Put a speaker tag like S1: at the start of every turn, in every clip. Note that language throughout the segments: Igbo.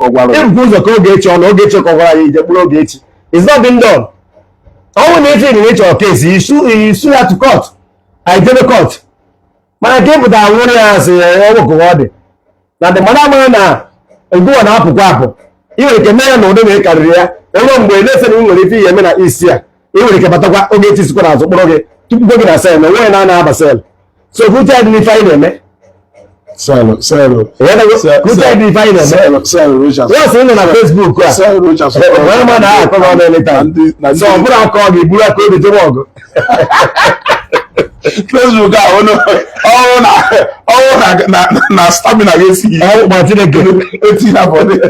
S1: Ogechi Ogechi. It's not been done. Only if in nature case you sue her to court. I did a court. But I gave that one as a now the madam go on apple. Even the man no make career. Along with listen if you mean easier. Even the Pataka Ogechi is going to go to sell no way na basel. So who tell me find them? Sell. Who tell me find them? Sell. What's in on Facebook? Sell. One man I come on anytime. So I'm going to call you. Bulla code to work. Facebook na stamina against you. Martin again. 18 about it.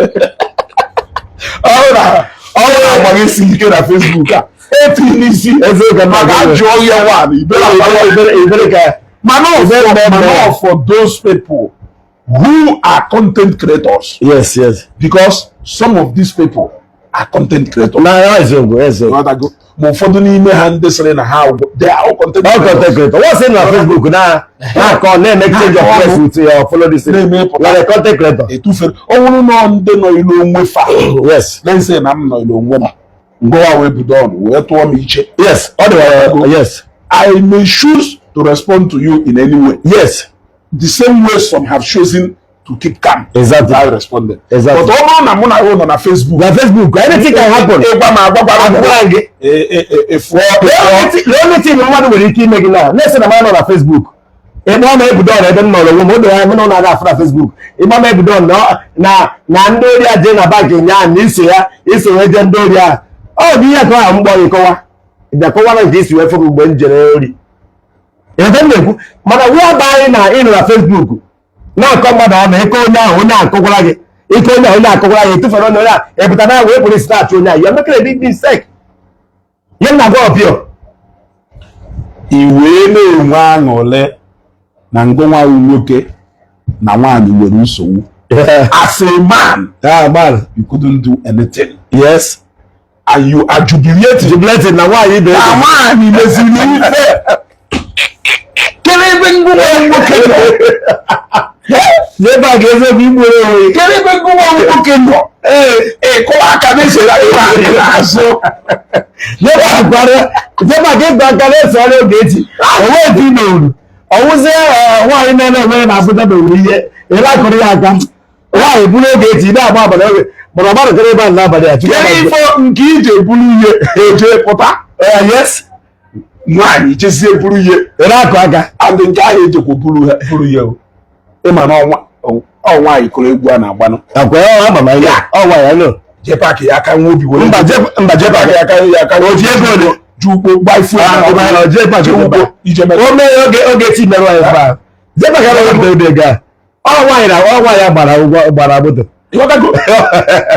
S1: Against you na Facebook. 18 is for those people who are content creators. Yes. Because some of these people are content creators. Yes. They are all content creators. What's in Facebook now? I call name exchange of press with your follow this thing. Like a content creator. Yes. Let's say I'm not alone. Go away be done. Yes. Otherwise, yes. I may choose to respond to you in any way. Yes. The same way some have chosen to keep calm. Exactly. I responded. Exactly. But all I'm on Facebook. Anything can happen. The only thing no matter what you keep making now. Let's say I'm on Facebook. If I'm able to do I don't know. I'm on Facebook. If I'm able to do na Ndoria Jena back in ya Nisia is a legendoria. Oh, dear, I'm going to go. The cover of this way from January. But we are buying in Facebook. Now come on, echo now, now, Kokolagi. Echo now, Kokolagi, to for that. Every time I wait for this start to now, you're making a big mistake. You're not going up here. Iwele Wangole Nangoma Uloke Nawani Weruso. As a man, you couldn't do anything. Yes. And you are jubilating. Now why you doing it? Never give a people. Can even go on looking. So never give back a solo gate. I won't know. I was there. Why never when I put up a year? Like Korea. Why Bulo gate? But about the river number there. Yes. Why you just say Buruye? And the guy is to Buruye. Oh, why you call it one? Oh, why I know. Jepaki, I can move you. Jepaki, I can Jubo by foot. Oh, may get in the right. Jepaki, oh, why I'm Barabuto. You want to go?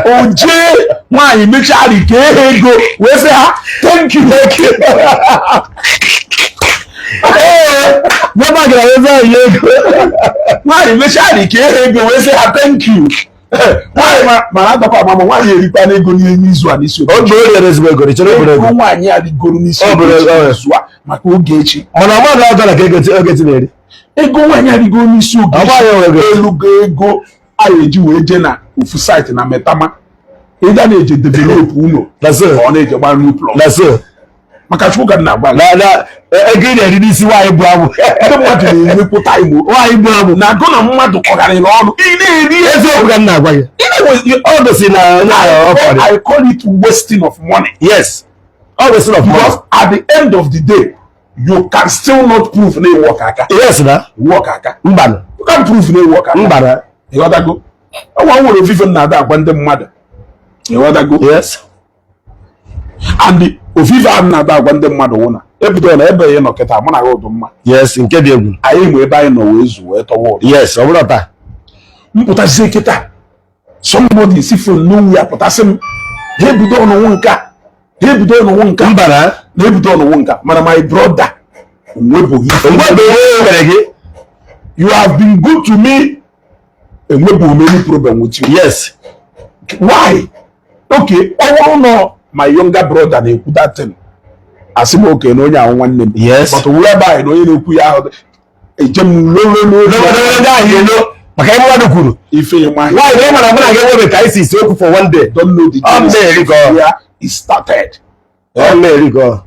S1: Oh, Jay, why make sure I go? Where's that? Thank you. Never get why make sure I go? Where's that? Thank you. Why, my mama, why you repairing go near this one? This one. Oh, there is going to why you are going to my Ogechi. On a mother, I get it. Ego when you go to so go. I do a jenna of site in a metama. Either they develop uno. That's it. On it, one new plot. That's it. Makashuka na again, I didn't see why Bravo. I don't want to put time. Why Bravo? Now go on mad to Kogan on. All the sin I call it wasting of money. Yes. All the sin of money. Because at the end of the day, you can still not prove they work. Yes, sir. Work. You can't prove they work. You want to go? I want to even now that when the mother. You want to go? Yes. And the Oviva now that when the mother owner. Every no keta mana go do ma. Yes, in Kediagu. Ayi we buy no ways we to word. Yes, obrata. Mputa se keta. Somebody see from nowhere potassium. He be do no wonka. Mbara. He be do no wonka. Mana my brother. You have been good to me. And we have many problem with you. Yes. Why? Okay. Oh no, my younger brother they put that thing. I say okay, no nya one name. Yes. But whereby no you kuya a gem no.
S2: maka ịmụ mmadụ kwuru
S1: ife ịma
S2: nwaanyị na ịmara mụ na gị nwere ka isi isi okwu for one day
S1: don't know the
S2: genesis
S1: where it started.
S2: ana-eri ego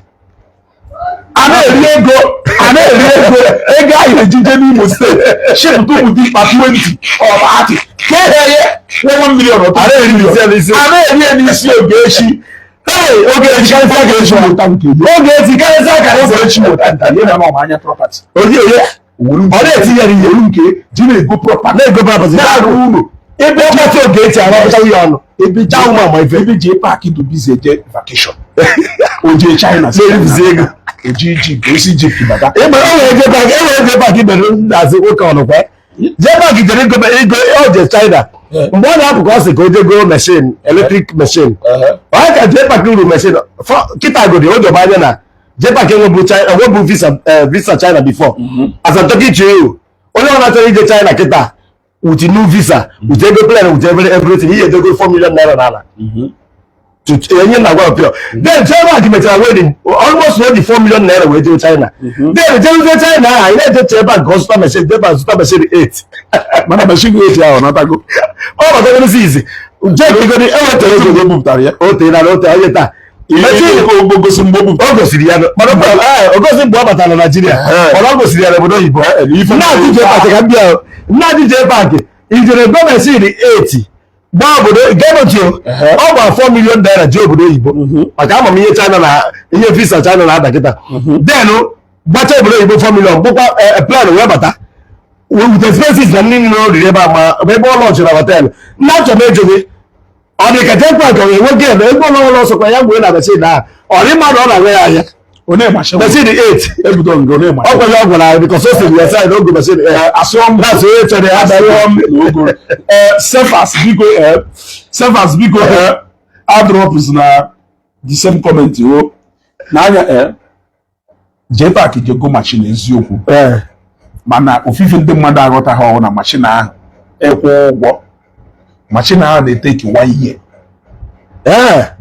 S2: anyị ejije n'Imo steeti shepụta ụmụdị ikpa 20 or 30 keheye 1 million or 2 million ana-eri n'isi Ogechi Ogechi karịsịa akara Ogechi mụta nta ihe na ọmanya property ọ na-etinyere ihe nke ji na-ego property na-arụ ụlọ ebe ọkpata Ogechi arọpụta ihe ọnụ ebe ji paakị dubizi eje vacation oje China ego oji Egypt osi Egypt bata enwere paakị mere nhazi nwoke ọnụkwa jee paakị jere ego oje China mgbe ọ na-apụ ka ọ sị ka o jego machine electric machine onye ka jee paakị uru machine kịta godi o dobe anya na jee paakị enwebu visa China before as I'm talking to you onye ọ na-achọrọ ije China kịta with a new visa, with every plan, with everything, he had to go 4 million naira. Then China came wedding, almost ready 4 million naira way to China. Then the China, I let the China customer message, the message 8. Man, machine 8 hours, not a go. Oh, but that is easy. Jack, you got the elevator, hotel, August Siriano, but August Bobata, Nigeria, or August Siriano, even now, DJ Bank, if the government see the 80, Bob gave you over 4 million naira job. I come on China, in visa China, then, but I believe 4 million, book a plan of with the expenses and the launch in our hotel. Not a major. On the Catholic, we will get the also for young women. I say that, or him out on a way. They see the 8. Every don't go name. Because we are saying, don't go say, assume that's it. So they have the self as big add drop is now the same comment. You now, Jepa ki go machine is you. Mana, if you the mother got a on a machine, machine now they take 1 year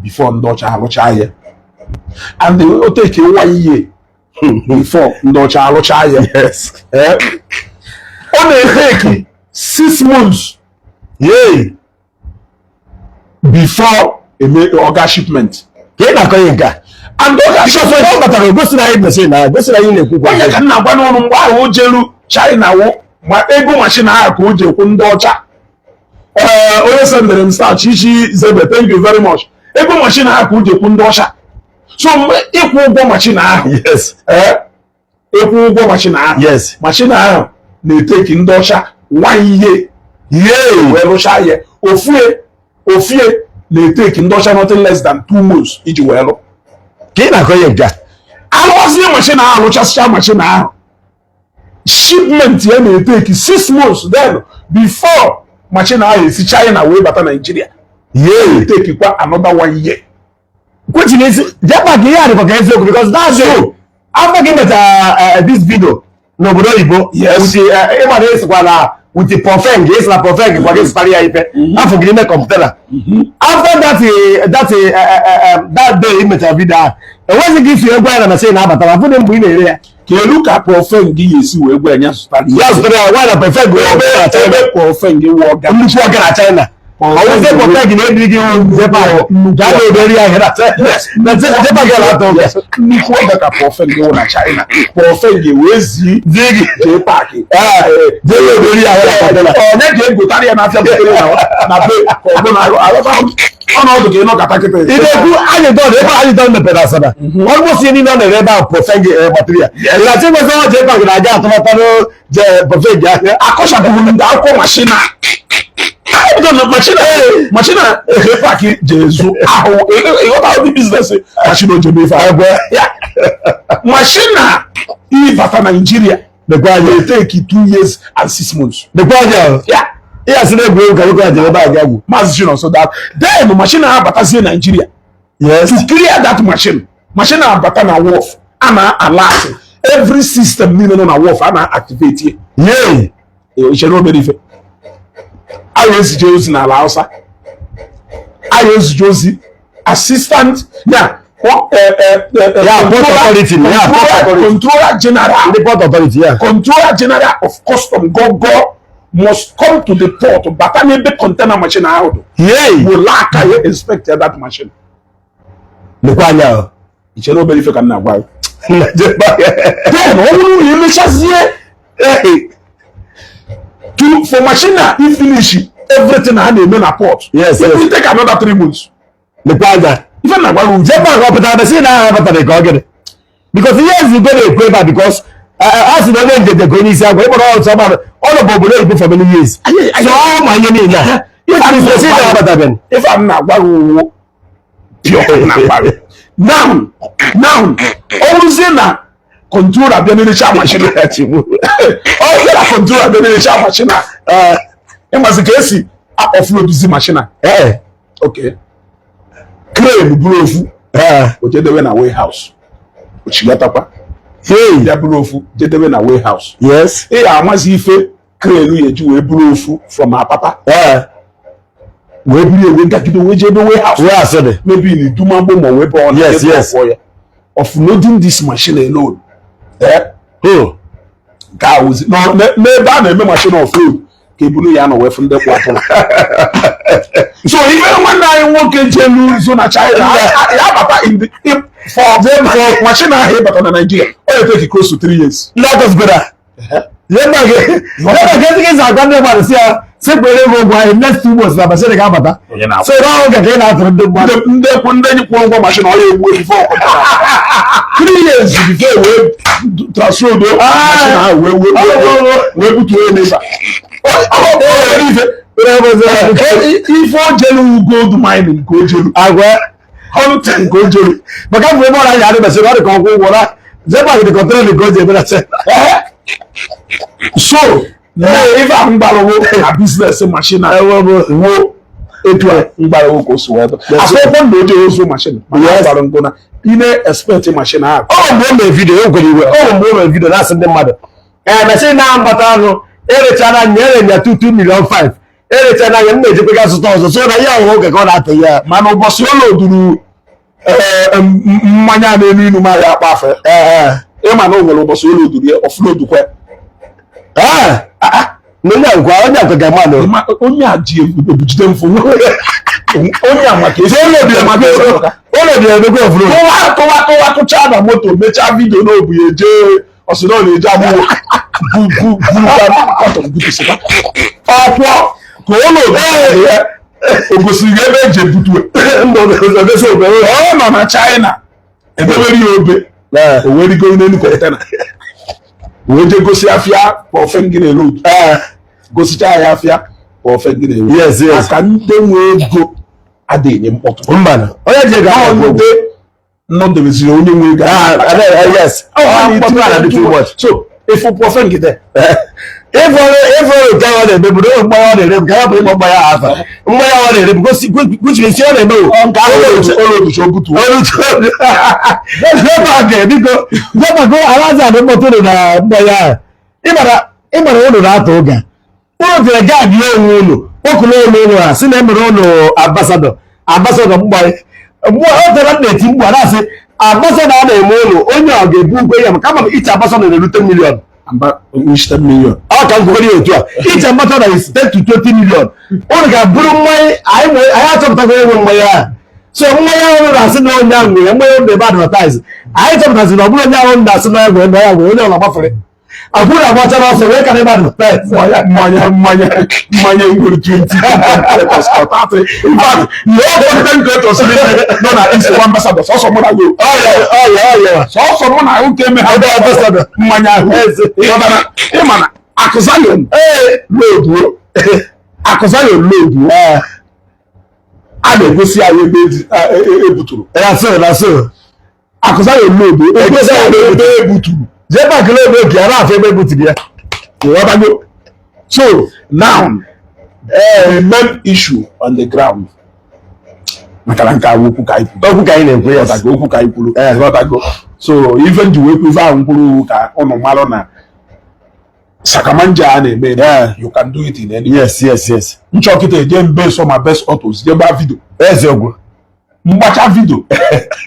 S2: before Ndocha Halochaye. And they will take 1 year before Ndocha Halochaye. Yes. Only take 6 months before a organ shipment. And Oga shipment, go to the machine now. Go to the China, my ego machine, I could do Ndocha. Onye sendere m star Chichi Zebe, thank you very much. Ego machine ahụ ka o ji ekwu ndị ọcha. So ịkwụ ụgwọ machine ahụ. Yes. Ịkwụ ụgwọ machine ahụ. Yes. Machine ahụ na-eteki ndị ọcha 1 year. Wee rụchaa ya. Ofie na-eteki ndị ọcha nothing less than 2 months iji wee rụ. Ka ị na-akọ ya nke a. Arụzie machine ahụ rụchasịcha machine ahụ. Shipment ya na-eteki 6 months then before machine ahụ esi China wee bata Nigeria. Take another 1 year. Which is Japan because that's true. After giving this video, nobody Igbo, yes, with the perfect, yes, la perfect, what is Paria? After giving a computer. After that day, image of video, and once it gives you a brand and I say, now, but I put them in here. Can you look at perfect? Yes, we were just yes, but I want a perfect perfect China. I was able to take in every Japan. That's very yes. That's Japan. Yes, you want that perfect go na China. Perfect ways the party. They will very oh, let them go carry na after na pay. Ono to get no attack it. If you I don't the pedasada. Almost any no the rebel perfect material. La chema so Japan na ja to matano je perfect ja. Akosha bu nda ko machine. I don't know machine parking Jesus. What are the business? Machine machine if Nigeria the guy take 2 years and 6 months. The guy yes, they go machine so that then machine have Nigeria. Yes, to clear that machine have batana wolf and alert every system needed on a wolf and activate it. Yeah, you should not benefit. I use Josie na Lausa. I use Josie assistant. Yeah. Controller general. The port authority. Yeah. Controller general of custom. Go
S1: must come to the port but I be container machine out. Will lack I expect that machine.
S2: The Quanya.
S1: It's nobody if you can now. Then all you just here. For machine if finish everything I need in a port. Yes, it will take another 3 months. The Quanya. Even like one Japan but I say now but they go get it. Because yes, you better equate because as you don't get the going inside, but all of Bobo for many years. So all my money now. If I'm not now, always in that control of the military machine. All control of the military machine. It was a case offload this machine. Okay. Claim blue. But they went away house. Which you got up. Hey, they went away house. Yes. Hey, I must if you a blue from our papa. We got to do way house. Where said it? Maybe in the Dumambo or weapon. Yes. Offloading this machine alone. Oh, cows. No, never machine offload. Kebulu Yano away from the platform. So even when I walk in Jelu, so na China, I in the for them for machine here, but on Nigeria, it take close to 3 years. Not as better. Never get a grandmother here. Separate next 2 months. So now get out of the machine all you wait for 3 years before we transfer the machine. We put to a neighbor. If all Jelu go to mining, go Jelu. I wear hunting, go Jelu. But I'm more like I never said what the Congo water. Zeba the control the go. So if I'm a business machine, I will machine. In a expert machine. Oh, video. That's the mother. And I say now, but every channel near 2 million 5. Every channel you make because so that you work on that year. Man, Bosolo do manya no maya pafe. Man no Bosolo do offload to no, only at the Gamano. Only at the for only a market. Only the go to China motor, make a video no be or so no jamu. China. And very going in the we go see Afia for fenging a road. Go see Afia for fenging a road. Yes. I can then go at the man. Not the only way. Yes. Too much. So if you perfect it there. If you go there, people don't buy the rem. Can't pay my house. Because which is your name. All show good. Let's go back there because go around the motor na buy. Imara ono na toga. One of the guy you okulo no no ambassador buy. Mo other na team buy na say ambassador na emo onye a ga-ebu gwe ya kama each ambassador na 10 million. Which 10 million? How can go to each ambassador is 10 to 20 million. Only can bring money. I have to talk about money. So money I say no young me. I'm going to advertise. I have to say no money that's not going to happen. We don't have to. I put a water off so we can advertise. Money will 20. In fact, no content creators no na is one ambassador. So someone I go. Oh yeah. So someone I won't came how the ambassador. Money. Man, Akuzalion. Load. Akuzalion load. I dey go see how we be Ebuturu. That's so. Akuzalion load. Ebuturu. So now the main issue on the ground. So even the way Sakamanja you can do it in any way. Yes. Based on my best autos. Video. Mbacha video.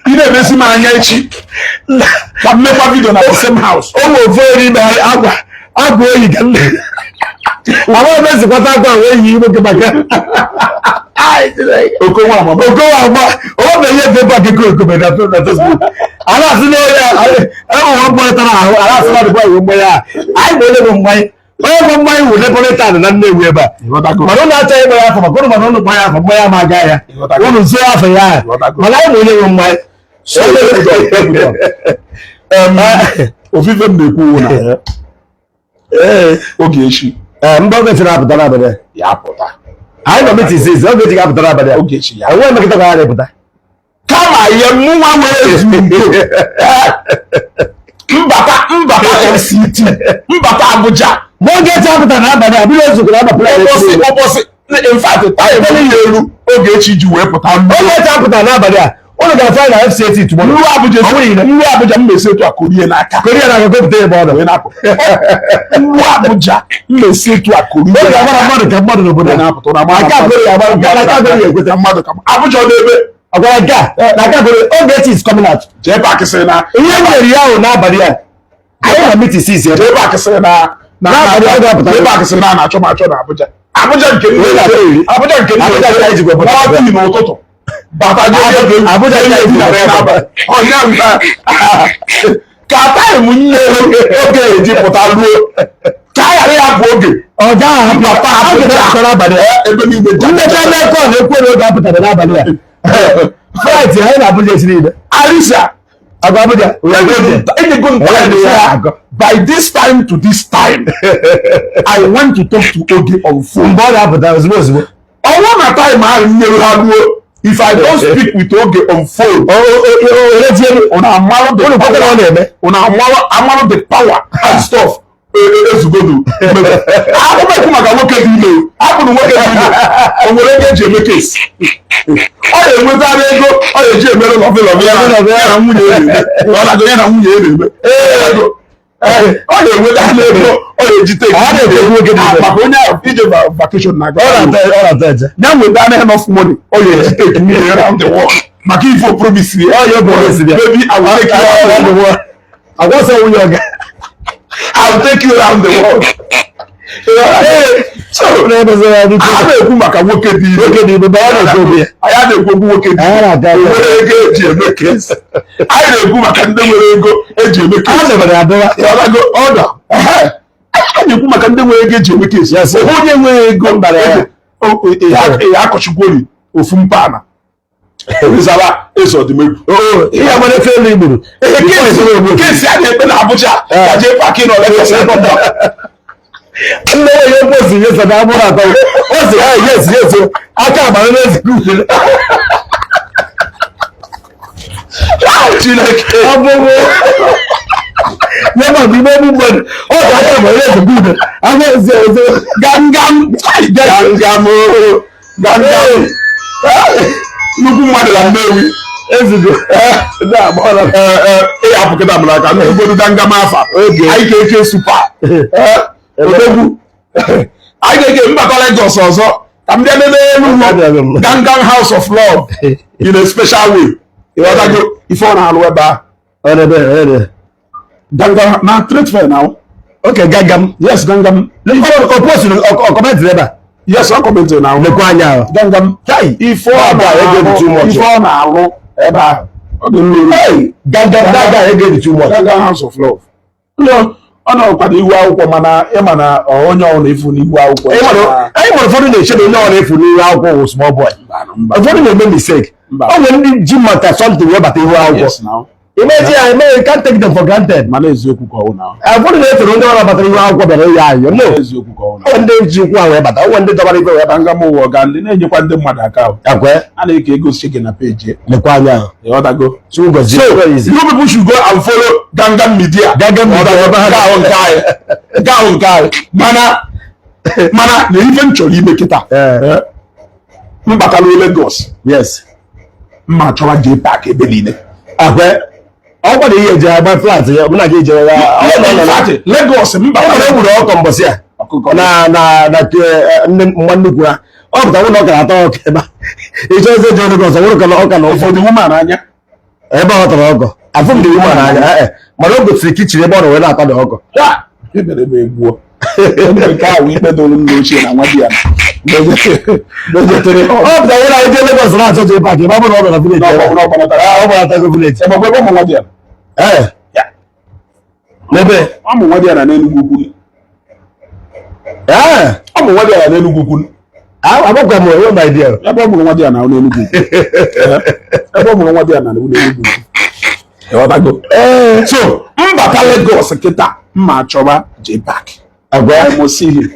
S1: Ile besi manya ichi. Can make a video na the same house. Oh, very bad. Agbo you can.
S2: àwọn ọmọ ẹ̀sìn pátákó àwọn èyí ìbò kẹbàkẹ́ okòwò àmọ́ owó bẹ̀yẹ fẹ́ bá kékeré okòwò ẹ̀dá tó nà tó sùn aláàsì ní ọ̀yà ẹ̀wọ̀n wọn bọ̀ ẹ̀tàn àwọn aláàsì náà dùbọ̀ ìwé mọ́yà àìmọ̀ ilé mọ̀ mọ́yì onye mọ̀ mọ́yì wò lẹ́pọ̀ lẹ́tà nà nne ewu ebe a mana ụlọ achọ ịgba ya afọ maka ụlọ mana ụlọ gbaa ya afọ mmanya ma aga ya ụlọ zuo afọ ya mana àìmọ̀ ilé mọ̀ mọ́yì
S1: ofufe m na-ekwu na Ogechi
S2: mba Ogechi na-apụta n'abalị
S1: ya pụta
S2: anyị nọ miti isi Ogechi ga-apụta n'abalị
S1: Ogechi ya
S2: enweghị mmekọta ka ha na-epụta
S1: kama ya mụnwa nwere ezumike mbata FCT mbata Abuja
S2: ma Ogechi apụta n'abalị abụrụ ezukọ na agbapụla
S1: ụbọchị in fact taịm ya elu Ogechi ji wee pụta
S2: Ogechi apụta n'abalị a ụlọ ga-afọ na FCT tụmọrọ
S1: nru Abuja mmesi etu a korie n'aka
S2: gopụta ebe ọ nọ
S1: nru Abuja mmesi etu a korie
S2: oge agbara mmadụ ka mmadụ n'obodo
S1: na-apụta
S2: ekweta
S1: mmadụ ka Abuja n'ebe
S2: ọgwara nke a na aka bụrụ Ogechi is coming out
S1: jee paaki sị na
S2: ihe nyere ya ahụ n'abalị a anyị na miti sis
S1: jee paaki sị na na-achọ m achọ na Abuja nke n'ụtụtụ bata
S2: Abuja
S1: ka taịm nne oge eji pụta ruo ka a ghara ya bụ oge
S2: ọga
S1: ebe niile
S2: mmecha mmekọ na-ekwe na oge apụtara n'abalị a flight anyị na Abuja esi niile
S1: Arisa
S2: Abuja
S1: by this time to this time I want to talk to Oge on phone
S2: mgbe ọ na-apụta ozugbo ozugbo
S1: ọnwụ na taịm ahụ nyere ha ruo if I don't speak with Oge on phone amarụ the power and stuff ezugodu akwụkwọ maka nwoke dị ime abụrụ nwoke dị ime o nwere ego eji eme kesi ọ na-enwetara ego ọ na-eji emere lọvịlọvị ya na nwunye ya na-eme ọ na-enweta ego ọ na-eji maka onye ahụ ije vacation na-aga ya nweta enough money ọ na-eji take me around the world maka ifo promise ya baby I will take you around the world
S2: agwọsọ nwunye ọga
S1: I'll take you around the world. So, a na-ekwu maka nwoke dị ibe anyị na-ekwu nwoke dị nwere ego eji eme kesi anyị na-ekwu maka ndị nwere ego eji eme kesi anyị na-ekwu maka ndị nwere ego eji eme kesi onye nwere ego ya akọchikwori ofu mpana Rizala Ezodimegwu
S2: ihe nwere efe elu igburu
S1: kesi a na-ekpe na Abuja ka jee paaki nọ Lagos
S2: nne onye mposi ihe so na amụrụ atọ o si ha yes aka agbara n'ezikwu
S1: Chineke
S2: abụghị nyema bụ ime egbu mmadụ ọ ga aka agbara n'ezikwu aka eze
S1: gangam nnukwu mmadụ na Nnewi
S2: ezigo
S1: apụkịta m n'aka n'obodo gangam afa anyị ga-eke supa odogwu anyị ga-eke mbata Lagos ọzọ ka m bịa n'ebe Enugu Gangan House of Love in a special way ịghọtago ife ọ na-alụ ebe a Gangan na trade fair now
S2: okay Gangan
S1: yes Gangan
S2: ọkọmentịrị ebe a
S1: yes ọ kọmentịrị na
S2: lekwa anya ahụ
S1: Gangan ife ọ na-alụ ebe a
S2: Gangan ego dị too much
S1: Gangan House of Love ọ na-akwado iwu akwụkwọ mana ịma na onye ọrụ na-efu n'iwu akwụkwọ
S2: anyị nwere ụfọdụ na-eche na onye ọrụ na-efu n'iwu akwụkwọ wụ small boy ụfọdụ na-eme mistake ọ nwere ndị ji maka something wee bata iwu akwụkwọ imeji ya eme you can't take them for granted
S1: mana eziokwu ka ọ na
S2: ụfọdụ na-efere ndị ọrụ batara iwu akwụkwọ bịara ya ayọ no
S1: eziokwu ka ọ na
S2: ọ ndị ji nkwa wee bata ọ ndị dọbara ife wee bata
S1: Gangam ụwa ga ndị na-enyekwa ndị mmadụ aka
S2: akwe
S1: a na-eke ego gị na peji
S2: lekwa anya ahụ
S1: ịghọtago
S2: so you
S1: people should go and follow Gangam media nke ahụ nke anyị mana na ife m chọrọ ime kịta mbatala Lagos
S2: yes
S1: mma chọwa jee paaki ebe niile
S2: akwe ọ gwara ihe eji agba flat ya ọbụna gị jere ya
S1: Lagos mba
S2: egburu ọkọ mbọsị a na nne mgba nnukwu ha ọ pụta nwụna ọkara atọ ọka ebe ịchọ eze ji Lagos nwụrụ kala ọka na
S1: ụfọdụ woman anya
S2: ebe ọ tọrọ ọkọ afọ m dị woman anya mana o gosiri kichin ebe ọ na wee na-atọ dị ọkọ
S1: ebere m egbuo Ka we bedo no chi na nwadia. Dojetere.
S2: Oh, da wala ide Lagos na so je park. Ba bo na village.
S1: No,
S2: Ba ta go village.
S1: E mo gbe mo nwadia. Ya.
S2: Nebe.
S1: Amu nwadia na Enugu Ukwu. Amu nwadia na Enugu Ukwu.
S2: Abogwa mo we my dear.
S1: Ebe ọ mụrụ nwa dị ya na Enugu Ukwu. Ebe ọ mụrụ nwa dị ya na Enugu Ukwu. So, mbata Lagos kịta mma chọba J-Park.
S2: Agwa
S1: mo see him.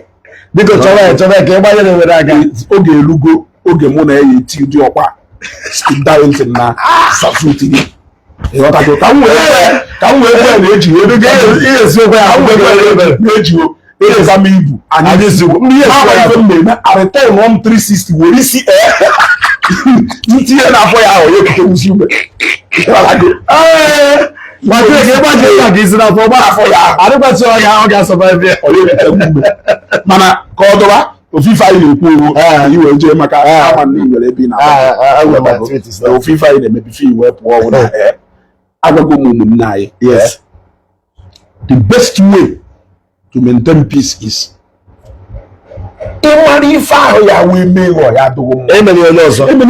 S2: Biko chọba ka ịgbanye na nwere aga.
S1: Oge elugo, oge mụ na eyi ti dị ọkwa. Skip Darlington na futility. Ịghọtago ka m wee na-eji ebe
S2: ihe si okwe ya
S1: na-eji ezama ibu anyị ezigbo ndị na return 360 were isi ntinye na-afọ ya ahụ ya ekute usi ugbe
S2: ọ ga-asọbaịbịa
S1: mana ka ọ dọba ofufe anyị na-ekwu anyị wee jee maka ama ndị nwere ebe na ofufe anyị na-emebife iwe pụọ ọwụ na agwago m ụmụnne anyị the best way to maintain peace is ịmara ife ahụ ya wee mee ghọọ ya adụghị mma
S2: emere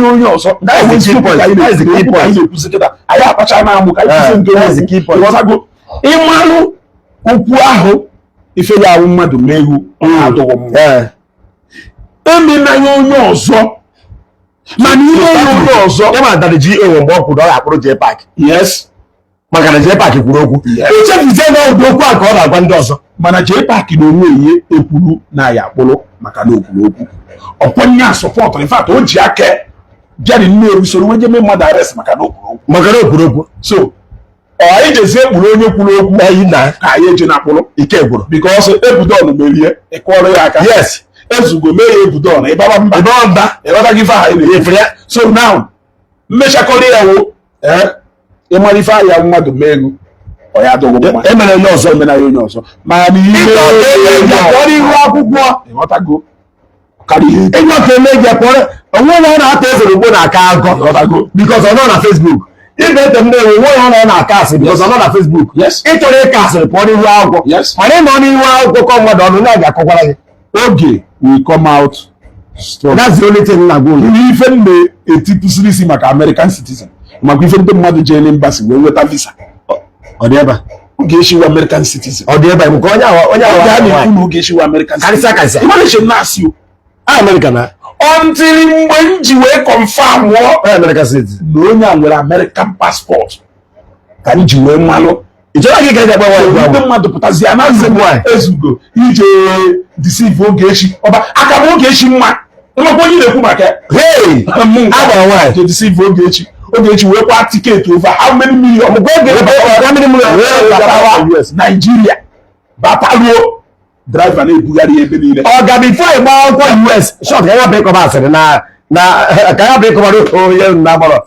S2: onye ọzọ
S1: that's the key point anyị na-ekwuzi kịta anyị akpacha na amụ ka anyị ịghọtago ịmalụ okwu ahụ ife ya ahụ mmadụ mehu adụghị mma emenanya onye ọzọ mana ihe onye ọzọ
S2: ya ma dara GA mgbe ọ kwuru ọ ga-akpụrụ J-Park
S1: yes
S2: maka na J-Park kwuru okwu echefuzie na ụdị okwu a ka ọ na-agwa ndị ọzọ
S1: mana J-Park na onwe ihe ekwuru na ya akpụrụ maka na okwuru okwu ọkwanye asọpọtụ in fact o ji aka bịara nne usoro nwe jeme mmadụ arrest maka na okwuru okwu so anyị jezie kpụrụ onye kwuru okwu anyị na ka anyị eje na akpụrụ ike gwụrụ because ebudon merie ịkọrọ ya aka yes ezugo mee ya ebudon ịbaba mba ịghọta gị ife ahụ na-efe ya so now mmechakọrọ ya wo ịmara ife ahụ ya mmadụ mee ego ọ ya adọgbo mma
S2: emere onye ọzọ
S1: emere onye ọzọ ma na ihe
S2: ihu akwụkwọ
S1: ịghọtago karịa ihe
S2: enye ọka eme gị kpọrọ onwe na ọ na-ata ezere ugbo na-aka agọ
S1: ịghọtago
S2: because ọ nọ na Facebook ibe ete m na-enwe nwe ya ọ na-aka asị because ọ nọ na Facebook ịchọrọ ịka asịrị pụọ n'ihu akwụkwọ mana ịnọ n'ihu akwụkwọ kọ mmadụ ọnụ na-aga akọkwara gị
S1: oge we come out strong.
S2: That's the only thing na go
S1: ife m na-etipụsiri isi maka American citizen maka ife ndị mmadụ jee n'embassy wee nweta visa
S2: ọ dị ebe
S1: oge eshiwa American citizen
S2: ọ dị ebe nke onye ahụ
S1: na-ekwu oge eshiwa American citizen ịmarịche na-asị o
S2: American na
S1: until mgbe m ji wee confirm
S2: American citizen
S1: na onye a nwere American passport ka m ji wee mmalụ
S2: ịchọrọ gị ga gba
S1: ndị mmadụ pụtazi ya na ezugo ije deceive Ogechi ọba aka m Ogechi mma nwekwa onye na-ekwu maka
S2: agbara nwaanyị
S1: deceive Ogechi wee kwa tiketi over how many million Nigeria bataluo driver na-ebugharị ebe niile
S2: ọ ga bifo ịgba akwụkwọ US shot ka ya bụ ịkọba asịrị na ka ya bụ ịkọba onye na-agbọrọ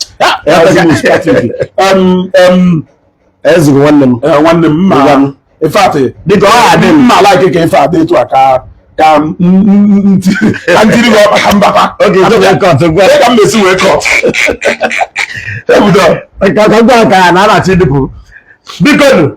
S2: ezigbo
S1: nwanne m mma ife atị dịka ọ adị mma like ka ife atị etu a ka ntiri gị ọkpa ka mbata ka m mesi wee kọt
S2: ebudo ka gwa ka ya na-arachi dịpụ bikonu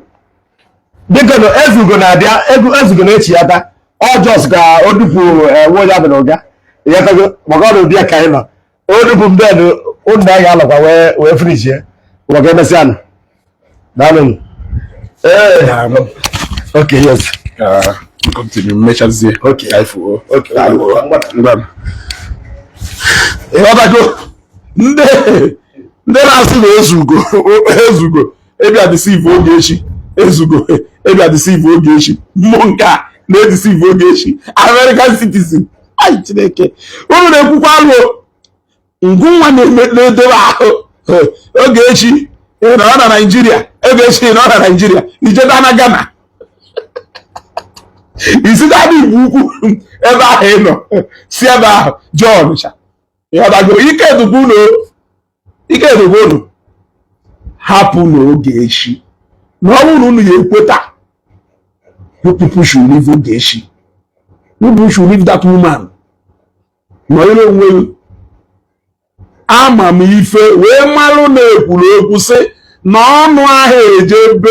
S2: ezugo na-abịa ezugo na-echi ya ta ọjọs ka o dupu nwe ya bịara ụga ịghọtago maka ọrụ ụdị ya ka anyị nọ o dupu mbedu ụnụ ya ga-alọkwa wee frichie maka emesịa nụ daalụ okay yes
S1: continue mmechazie
S2: ịghọtago
S1: ndị na-asị na ezugo ebia deceive Ogechi ezugo ebia deceive Ogechi mmụọ nke a na-edeceive Ogechi American citizen ai Chineke unu na-ekwukwa alụ ngwunwa na-edobe ahụ Ogechi nọ na Nigeria Ogechi nọ na Nigeria ijeda na Ghana isidadị Igbo ukwu ebe ahụ ị nọ si ebe ahụ John ịghọtago ike edugbo unu hapụ na Ogechi na ọ bụrụ unu ya ekweta you people should leave Ogechi you people should leave that woman nọnyere onwe ama m ife wee malụ na ekwuru okwu sị na ọnụ ahụ ejebe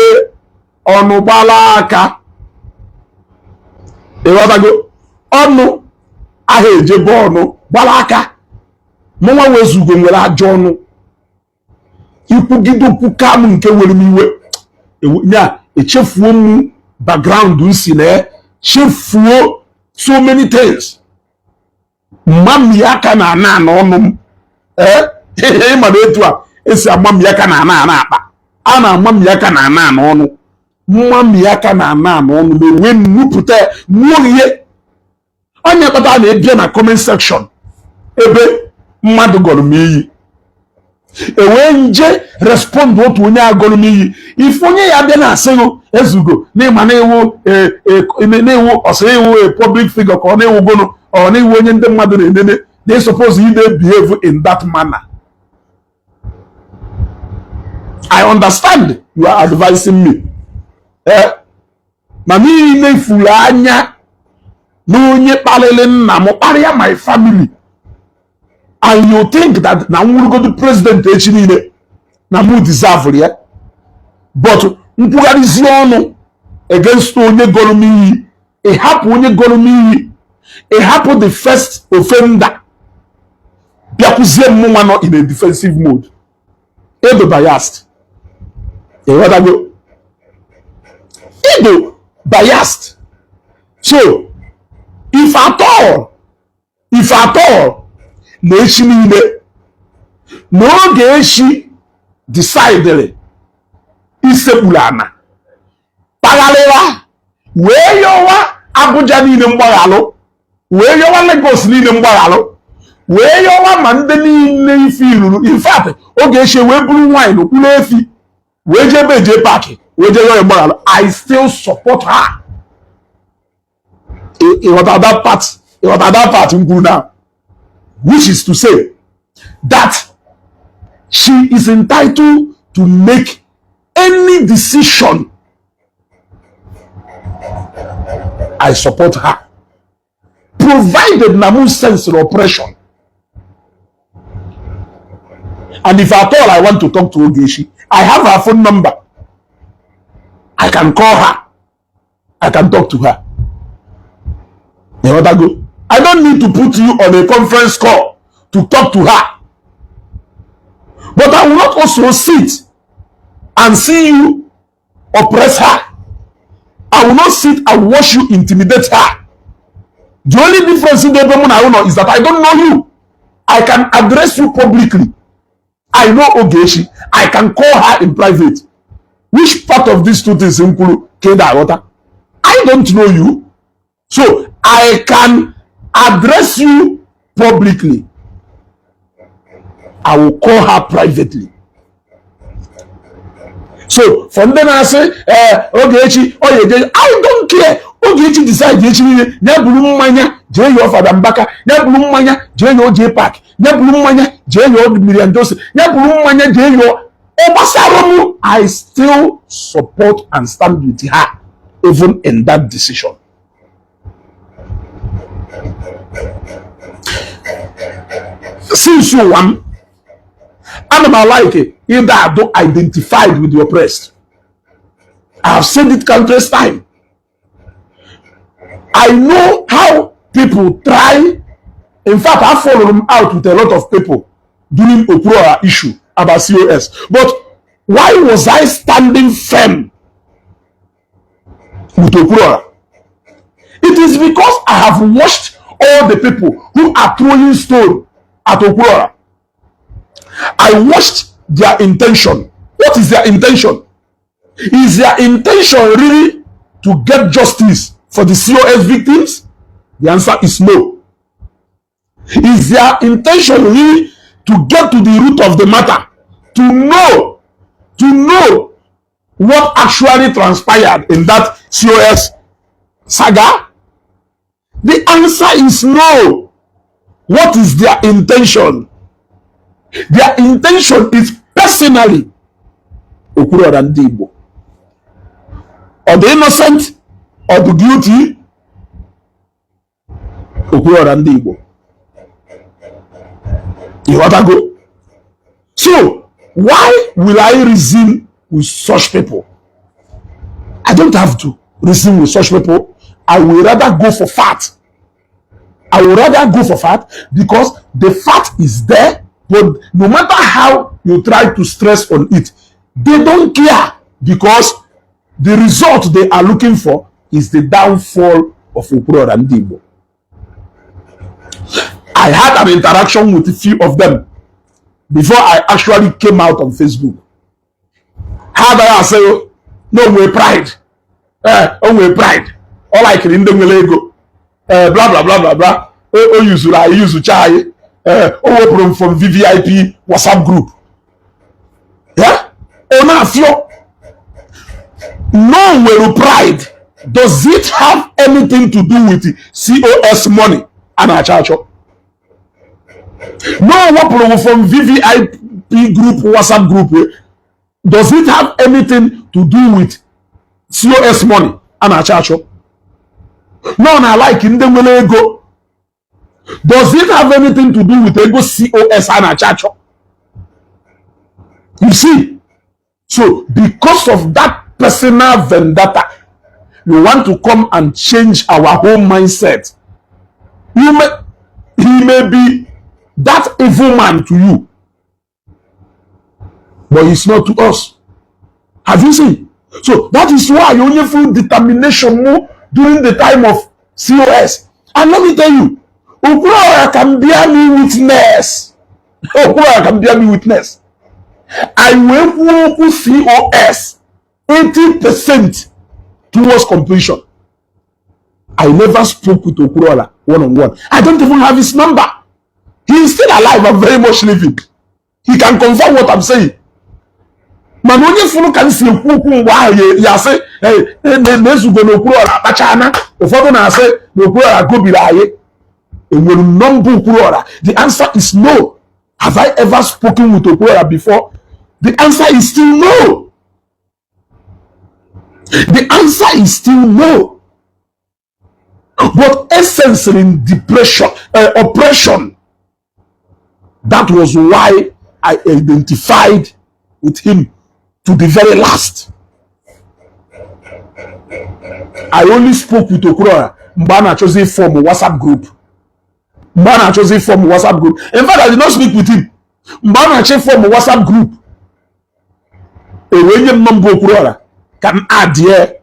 S1: ọnụ gbala aka ịghọtago ọnụ aha ejebe ọnụ gbara aka mụnwa wezugo nwere ajọ ọnụ ikwugide okwu ka m nke were m iwe ya echefuo m background nsi na chefuo so many things mmammi aka na ana n'ọnụ m ịmara etu a esi agbammi aka na ana akpa a na-amammi aka na ana n'ọnụ mmammi aka na ana n'ọnụ na-enwe nnupụta nwụọ ihe onye kpata na-ebia na comment section ebe mmadụ gọrọ m iyi ewee nje respond otu onye agọrọ m iyi ife onye ya bịa na-asịghị ezugo n'ịma na-ewu ọsọ iwu public figure ka ọ na-ewu gono ọ na-ewu onye ndị mmadụ na-enene they suppose you dey behave in that manner. I understand you are advising me ma niile ifuru anya na onye kpalili nna m kparịa my family and you think that na nwurugodu president echi niile na mu deserve ya but nkwugharịzi ọnụ against onye gọrọ m iyi ịhapụ onye gọrọ m iyi ịhapụ the first offender bịakwuzie mmụnwa nọ in a defensive mode edo biased ịghọtago edo biased so if at all na echi niile n'oge echi decidere isekpuru ana kpagharịwa wee yọwa Abuja niile mgbaghalụ wee yọwa Lagos niile mgbaghalụ wee yọwa ma ndị niile ife iruru in fact oge echi wee buru wine kwuru efi wee jebe eje paaki wee je yọọ mgbaghalụ I still support her. Ịghọta that part m kwuru now, which is to say that she is entitled to make any decision. I support her, provided Namu sense oppression. And if at all I want to talk to Ogechi, I have her phone number. I can call her. I can talk to her. I don't need to put you on a conference call to talk to her. But I will not also sit and see you oppress her. I will not sit and watch you intimidate her. The only difference in the moment is that I don't know you. I can address you publicly. I know Ogechi. I can call her in private. Which part of these two things include Keda Water? I don't know you. So I can address you publicly. I will call her privately. So from then I say, Ogechi, I don't care. Ogechi decide Nyabulu Manya, J. Your Father Mbaka, Nyabulu Manya, J. Your J. Park, Nyabulu Manya, J. Your Miriam Joseph, Nyabulu Manya, J. Your Obasaromu. I still support and stand with her, even in that decision. Since you want, animal like it, either I don't identify with the oppressed. I have said it countless times. I know how people try. In fact, I followed them out with a lot of people during Oprah issue about COS. But why was I standing firm with Oprah? It is because I have watched all the people who are throwing stone at Oprah. I watched their intention. What is their intention? Is their intention really to get justice for the COS victims? The answer is no. Is their intention really to get to the root of the matter? To know what actually transpired in that COS saga? The answer is no. What is their intention? Their intention is personally Okuro and Igbo. Or the innocent or the guilty Okuro and Igbo. You want to go? So why will I reason with such people? I don't have to reason with such people. I will rather go for fat. I would rather go for fat because the fat is there, but no matter how you try to stress on it, they don't care because the result they are looking for is the downfall of Okuro and Igbo. I had an interaction with a few of them before I actually came out on Facebook. How do I say, no way pride? Oh, way pride. All I can in the ego. Blah, blah, blah, blah, blah. Oh, I use to chai. Oh, from VVIP WhatsApp group. Yeah? Oh, now, fear. No way pride. Does it have anything to do with COS money and our church? No one from VVIP group, WhatsApp group. Does it have anything to do with COS money and our church? No, I like in the ego. Does it have anything to do with ego COS and our church? You see, so because of that personal vendetta, you want to come and change our whole mindset. He may be that evil man to you, but he's not to us. Have you seen? So that is why you only feel determination more during the time of COS. And let me tell you, Okuro can bear me witness. Okuro can bear me witness. I will work COS 80% towards completion. I never spoke with Okuro one-on-one. I don't even have his number. He is still alive and very much living. He can confirm what I'm saying. Man, only funu can see why you say, hey, let's go no Okuro Bachana. The father na say no Okuro go be lie. And when number Okuro, the answer is no. Have I ever spoken with Okuro before? The answer is still no. The answer is still no. But essence in depression, oppression. That was why I identified with him to the very last. I only spoke with Okuro Mbana chose from WhatsApp group. Mbana chose from WhatsApp group. In fact, I did not speak with him. Mbana chose from WhatsApp group. A random number Okuro can add here.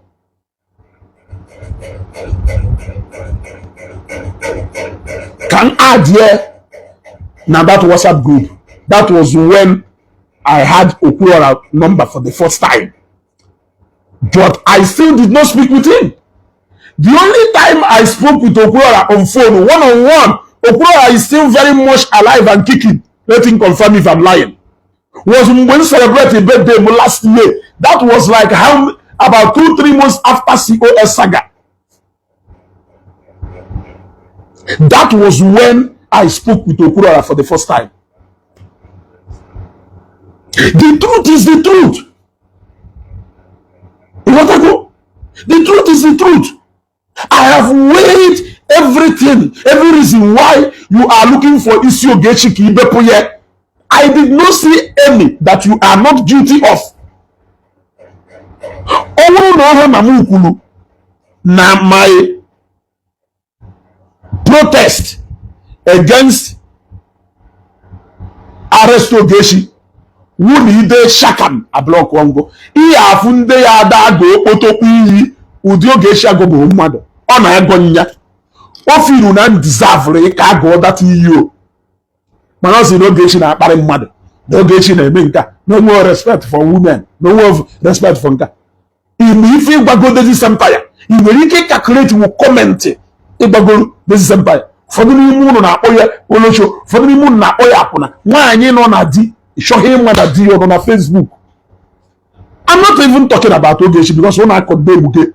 S1: Can add here. Now that WhatsApp group. That was when I had Okuro number for the first time. But I still did not speak with him. The only time I spoke with Okuro on phone, one-on-one, Okuro is still very much alive and kicking. Let him confirm if I'm lying. Was when we celebrated birthday last year. That was like how about 2-3 months after COS saga. That was when I spoke with Okuro for the first time. The truth is the truth. You want to go? The truth is the truth. I have weighed everything, every reason why you are looking for Ogechi Okeke Njaka. I did not see any that you are not guilty of. Na my protest against arrest Ogechi. Wuni de shakam a block wango. Iya funde ya da go okotokwu iyi udi Ogechi agogo mmadu. Ọ na ego nya. O firu na deserve ka go that iyo. Mana si no Ogechi na akpari mmadu. No Ogechi na eme nka. No more respect for women. No more respect for nka. If you go this empire, you will calculate will comment. Igbago this empire. For the moon na oya olosho. For the moon na oya apuna. Nwanyi no na di. Show him what I did on Facebook. I'm not even talking about Ogechi because when I condemn Uge,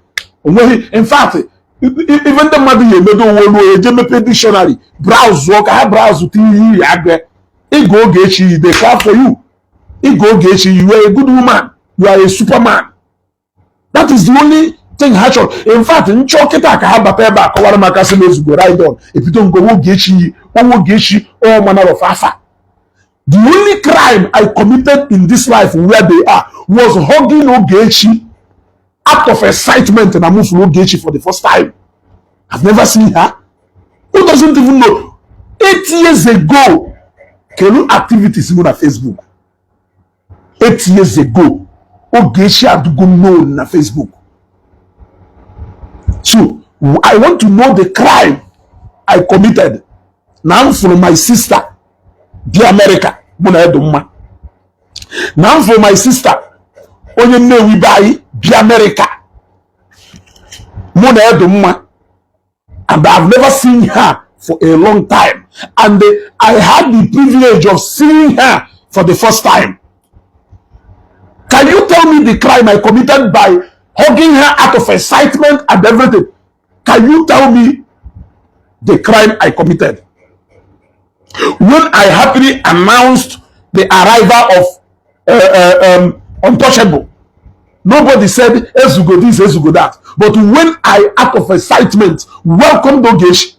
S1: in fact, even the mother you know, a dictionary, browse work, I browse with you, Ego Ogechi, they clap for you. Ego Ogechi, you are a good woman, you are a superman. That is the only thing Hatchon. In fact, in Choketa, I have a pair back, or my customers go right on. If you don't go Ogechi, all manner of afa. The only crime I committed in this life where they are was hugging Ogechi out of excitement and I moved to Ogechi for the first time. I've never seen her. Who doesn't even know? 8 years ago, Kelu activities on Facebook. 8 years ago, Ogechi Okeke known on Facebook. So I want to know the crime I committed. Now for my sister, the America, now for my sister, onye nne buy the America, and I've never seen her for a long time, and I had the privilege of seeing her for the first time. Can you tell me the crime I committed by hugging her out of excitement and everything? Can you tell me the crime I committed? When I happily announced the arrival of Untouchable, nobody said Ezugo this, Ezugo that. But when I, out of excitement, welcomed Ogechi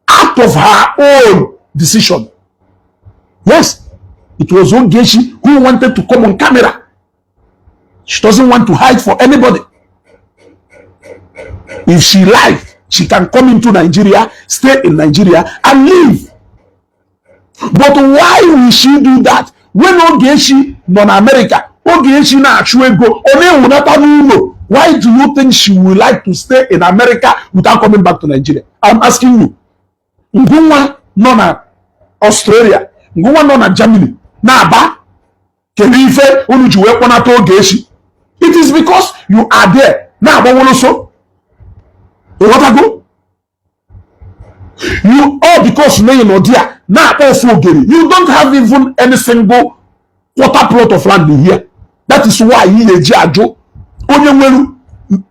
S1: out of her own decision, yes, it was Ogechi who wanted to come on camera. She doesn't want to hide for anybody. If she likes, she can come into Nigeria, stay in Nigeria, and leave. But why will she do that? When Ogechi non-America, Ogechi na Achuego, why do you think she would like to stay in America without coming back to Nigeria? I'm asking you. Nguma no na Australia, Nguma no na Germany, na Aba, Kelife, Unujuwe Konato Ogechi. It is because you are there. Now, so what I go? You all because you know dear. Now, also you don't have even any single quarter plot of land in here. That is why he is Jajo. Only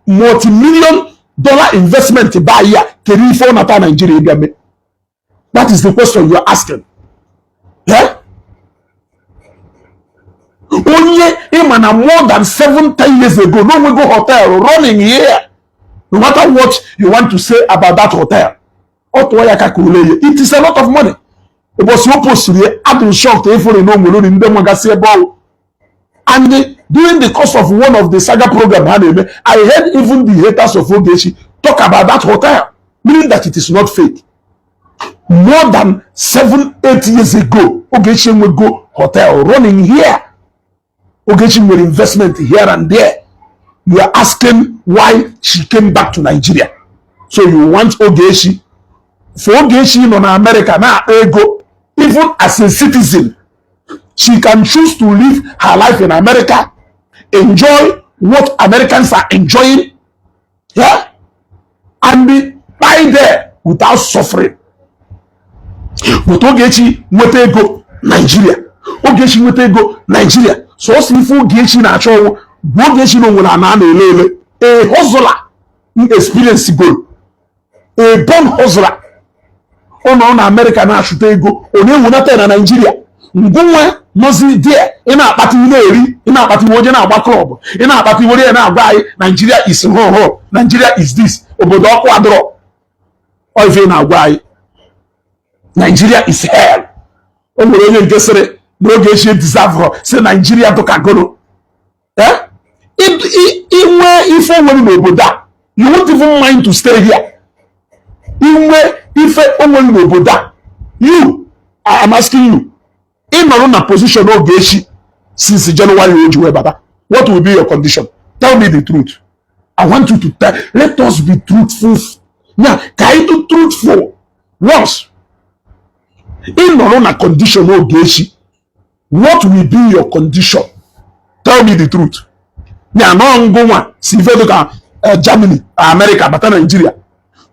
S1: multi-million-dollar investment by year can for Nigeria. That is the question you are asking. Yeah? Only more than 7-10 years ago, no we go hotel running here. No matter what you want to say about that hotel, it is a lot of money. It was supposed to be adult shock to everyone know in the and during the course of one of the saga program, I heard even the haters of Ogechi talk about that hotel, meaning that it is not fake. More than 7-8 years ago, Ogechi will go hotel running here. Ogechi with investment here and there. You are asking why she came back to Nigeria. So you want Ogechi. For Ogechi in America, now ego, even as a citizen, she can choose to live her life in America, enjoy what Americans are enjoying, yeah, and be by there without suffering. But Ogechi wete go Nigeria. Ogechi wete go Nigeria. So if Ogechi na show, Ogechi no wona na lele. A hustler, experience goal. A born hustler. Ono na America na shoot go. One wona te na Nigeria. Ngwa nozi there. Ina akpati ile eri. Ina akpati woje na agba club. Ina akpati woje na agba Nigeria is ho. Nigeria is this. Obodo okwa adro. Oife na agba Nigeria is hell. Onye nke sere no Ogechi deserve her. Say Nigeria to kagoro. Eh? If only no, you won't even mind to stay here. If only no, you, I am asking you, in a position of Ogechi since January, what will be your condition? Tell me the truth. I want you to tell. Let us be truthful. Now, can you be truthful? Once. In a condition of Ogechi, what will be your condition? Tell me the truth. Now, no go one. See if you look at Germany, America, but Nigeria.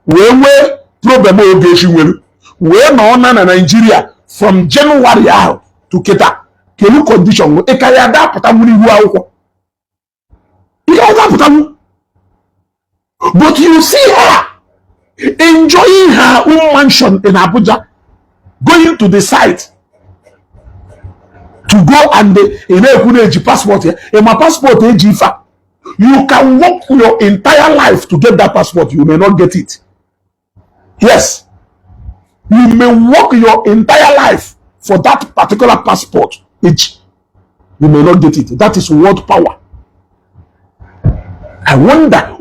S1: Where problem Ogechi will. Where no na Nigeria from January out to Keta. Can you condition? E kaya da patamuni huwa uko. But you see her enjoying her own mansion in Abuja, going to the site to go and passport here. In my passport, you can work your entire life to get that passport. You may not get it. Yes, you may work your entire life for that particular passport. You may not get it. That is world power. I wonder,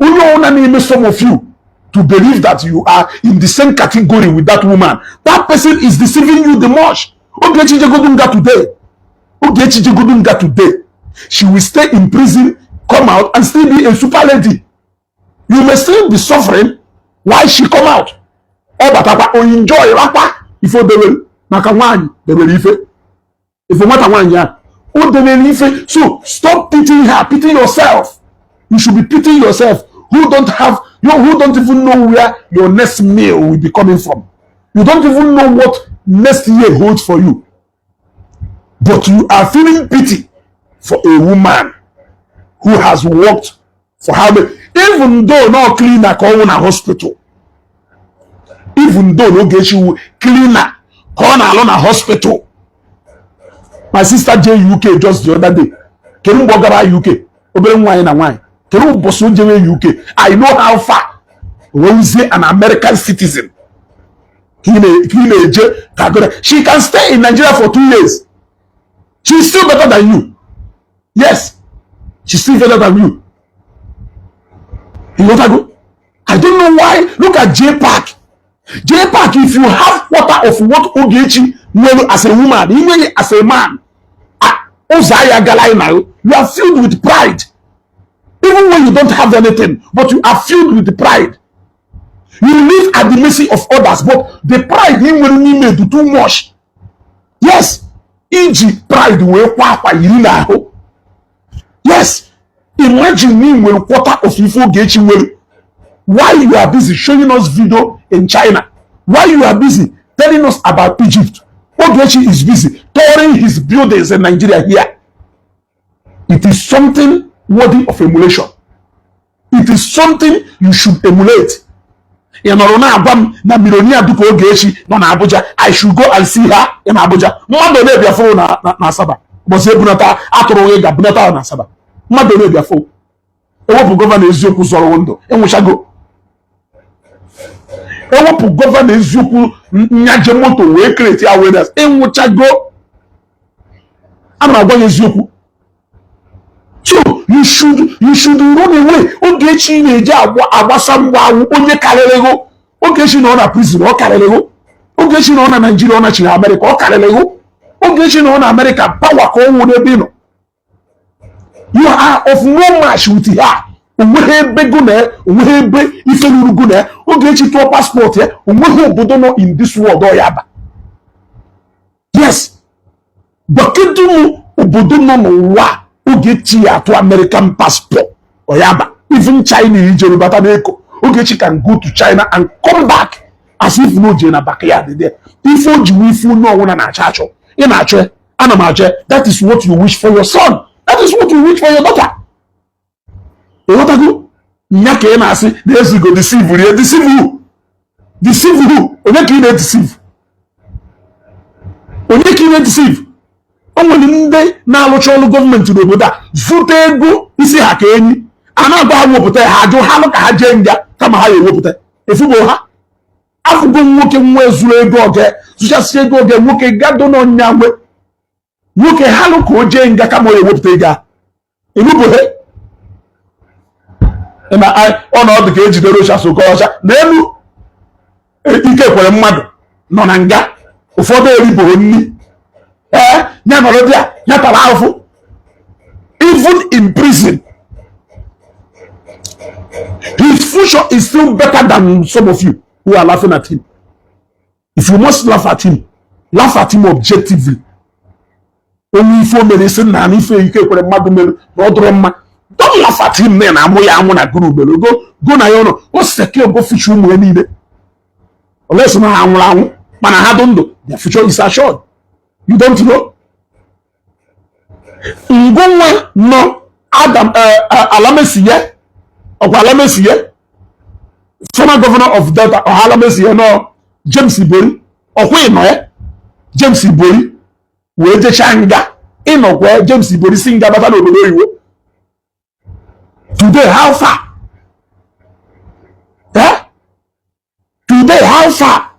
S1: some of you, to believe that you are in the same category with that woman. That person is deceiving you the most. Ogechi Okeke today. She will stay in prison, come out, and still be a super lady. You may still be suffering while she come out. Oh, but enjoy rapa if they will nakawani they will ife. If you want a one ya, oh they will ife. So stop pitying her, pity yourself. You should be pitying yourself. Who don't even know where your next meal will be coming from. You don't even know what next year holds for you. But you are feeling pity for a woman who has worked for how many, even though no cleaner call in a hospital, even though no get you cleaner call alone a hospital. My sister JUK just the other day, can you walk about UK? Obey wine and wine. Can you boss UK? I know how far. When you say an American citizen, she can stay in Nigeria for 2 years. She's still better than you. Yes, she's still better than you. You know what I go? I don't know why. Look at J Park. J Park, if you have quarter of what Ogechi knew as a woman, even as a man, you are filled with pride. Even when you don't have anything, but you are filled with pride. You live at the mercy of others, but the pride you will need to too much. Yes, e.g. pride will now. Yes, imagine me will quarter of Ogechi will. While you are busy showing us video in China, while you are busy telling us about Egypt, Ogechi is busy touring his buildings in Nigeria here. It is something worthy of emulation. It is something you should emulate. Na millionaire duko Ogechi no na Abuja. I should go and see her in Abuja. Mmadụ na biafo na Asaba. Bosi ebunata atụrụ we gabunata na Asaba. Mmadụ na biafo. Ewepụ gọvanọ eziokwu zọrọ ndụ. Enwechago. Ewepụ gọvanọ eziokwu nyaje moto wee create awareness. Enwechago. Ama agwa eziokwu. So you should run away. Ogechi na-eje agbasa mgba onye karịrịgo. Ogechi na ọ na prison ọ karịrịgo. Ogechi na ọ na Nigeria ọ na chiri America ọ karịrịgo. Ogechi na ọ na America power ka ọ nwụ n'ebe nọ. You are of no match with her. Onweghị ebe go na onweghị ebe ife ruru go na Ogechi tụọ passport ya onweghị obodo nọ in this world ọ ya ba. Yes. Bakedu obodo nọ n'ụwa Ogechi to American passport or yaba. Even China in Jerubata Neko. Ogechi can go to China and come back as if no Jena backyard there. If you know one an chacho, in a chair, that is what you wish for your son. That is what you wish for your daughter. You want to go? Nyake na say, there's you go deceive you. Deceive who? Deceive who? Onyeki na deceive. Onyeki na deceive. Onwere ndị na-alụcha ọrụ gọọmenti n'obodo a zụta ego isi ha ka enyi a na-agba ha wepụta ha ajụ ha ka ha jee nga kama ha ewepụta efugo ha afụgo nwoke nwa ezuru ego oge zụchasị ego oge nwoke gado n'ọnya nwe nwoke ha lụ ka o jee nga kama ọ ewepụta ego a enubụhe ọnọdụ ka ejidere Rochas Okorocha n'elu ike kwere mmadụ nọ na nga ụfọdụ eribụrụ nni even in prison, his future is still better than some of you who are laughing at him. If you must laugh at him objectively. Only if medicine and if you can don't laugh at him, man. Go na yono. What's secure go future we need? Unless man I don't know. Their future is assured. You don't know? Ngomwa no Adam Alamesiye of Alamesiye, former governor of Delta or Alamesiye no James Ibori or no James Ibori we de changa in where James Ibori singa batalo below. Today how far? Today how far?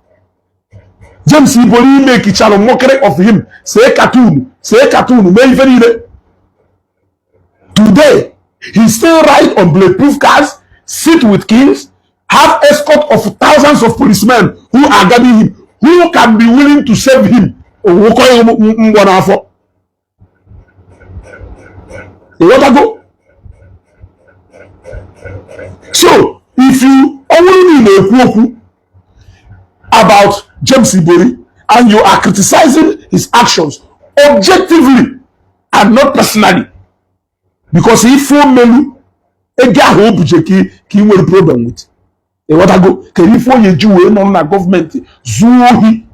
S1: James Ibori make each other mockery of him. Say cartoon, may very today he still ride on bulletproof cars, sit with kings, have escort of thousands of policemen who are guarding him, who can be willing to save him. You want to go? So, if you only know about James Ibori and you are criticizing his actions objectively and not personally, because if you melu a guy who ki will problem with, you want to go? Can you for you do no na government zuhi?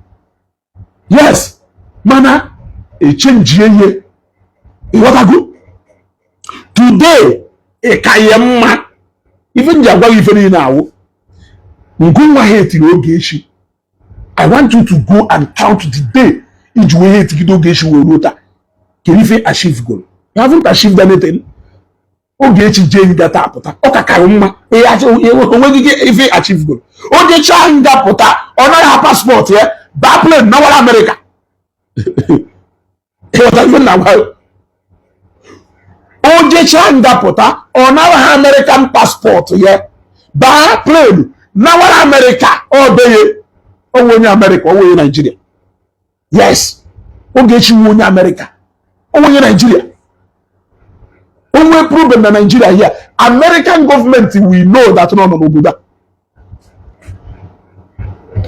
S1: Yes, mana a change ye. You want to go? Today a kayama even Jagwa even now. Ngunwa hate Ogechi. I want you to go and count the day each way hate Ogechi will rota. Can you achieve goal? You haven't achieved anything. Ogechi Jane that up. Okakayuma. If achieve goal. Ogechi hang that pota on our passport here. Backplane now America. What are you now? Ogechi hang that pota on our American passport here. Backplane now America. Oh, they. Oh, when America, oh, when Nigeria. Yes. Ogechi when America. Oh, when Nigeria. Oh, we problem in Nigeria here. American government, we know that no Buddha.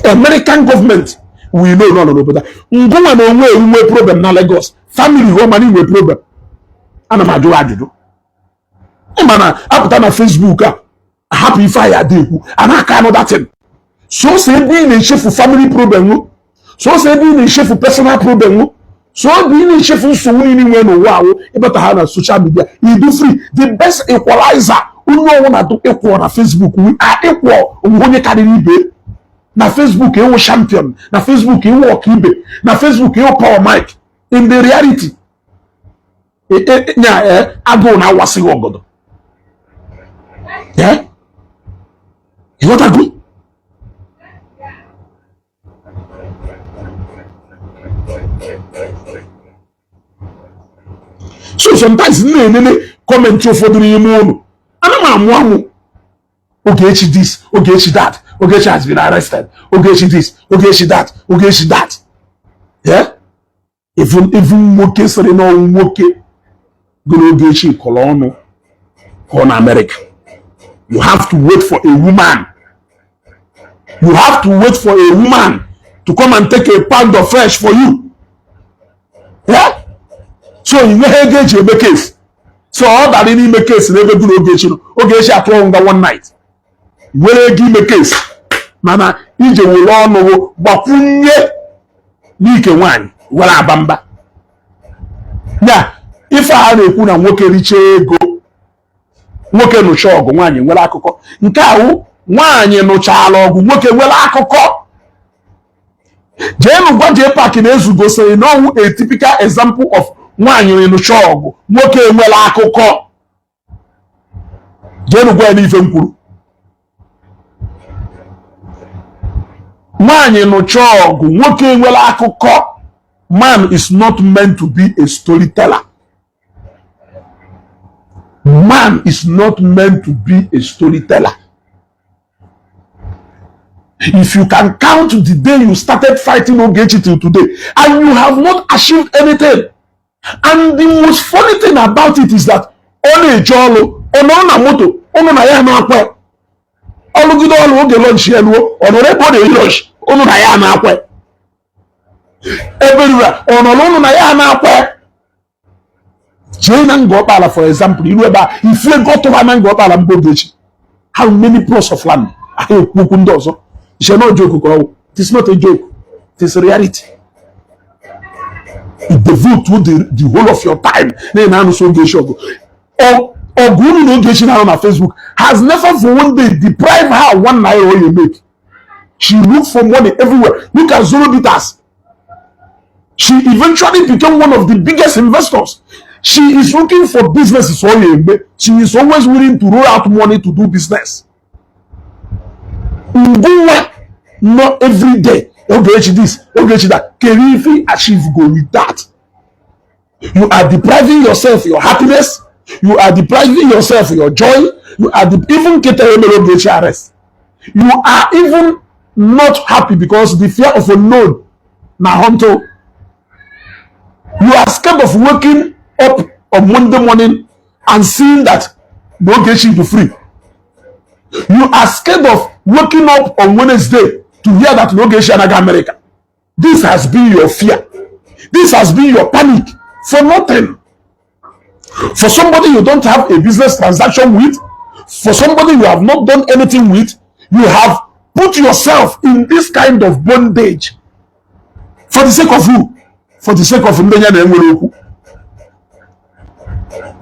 S1: American government, we know no Buddha. Ngoma no we problem na Lagos. Family woman we problem. Ana ma do ajuju. E mana aputa na Facebook happy fire dey ku. Ana ka that thing. So say being a chef for family problem, so say being a chef for personal problem, so being a chef for so many when wow, about how social media, you do free. The best equalizer, who know want to equal on Facebook, we are equal on carry na Facebook you champion, na Facebook you walk ibe, na Facebook you power mic. In the reality, I go now wasi ogodo. Yeah? You want to agree? So sometimes comment for the moon. I'm Ogechi this, Ogechi that, Ogechi has been arrested, Ogechi this, Ogechi that, Ogechi that. Yeah? Even Moke Sereno Moke go Ogechi Colono on America. You have to wait for a woman. You have to wait for a woman to come and take a pound of flesh for you. Yeah? So you know Ogechi make case. So all that in make case never do Ogechi at one night. Where give me case. Mama, ije will all know bakunye nike one wala bamba. Yeah, if I had a kuna woke riche go woke no show go one wala akoko. Nka nwanyị nụchala ọgụ nwoke nwere akụkọ. Jenu gwa je park na ezugo say no a typical example of nwanyị nụcha ọgụ nwoke nwere akụkọ. Jenu gwa n'ife mkwuru. Nwanyị nụcha ọgụ nwoke nwere akụkọ. Man is not meant to be a storyteller. Man is not meant to be a storyteller. If you can count the day you started fighting Ogechi till today, and you have not achieved anything, and the most funny thing about it is that only Jolo, na moto, na ya na akwe, olugido olu oge lunch yelu, onorebo de lunch, na ya na akwe, everywhere, na ya na akwe. Jane Ngopala, for example, you know if you go to Ngopala Mbogechi, how many plots of land are you Mukundozo? It's not a joke. It is not a joke. It is a reality. You devote to the whole of your time. Or Guru Ogechi on Facebook has never for one day deprived her ₦1 you make. She looked for money everywhere. Look at Zoro Bitters. She eventually became one of the biggest investors. She is looking for businesses. She is always willing to roll out money to do business. Not every day. Ogechi this, Ogechi that. Can you achieve goal with that? You are depriving yourself your happiness. You are depriving yourself your joy. You are even getting Ogechi arrest. You are even not happy because the fear of unknown. Now, Hunter, you are scared of waking up on Monday morning and seeing that Ogechi is free. You are scared of waking up on Wednesday to hear that Ogechi is America. This has been your fear. This has been your panic for nothing. For somebody you don't have a business transaction with, for somebody you have not done anything with, you have put yourself in this kind of bondage. For the sake of who? For the sake of Ndenya na Enweroku.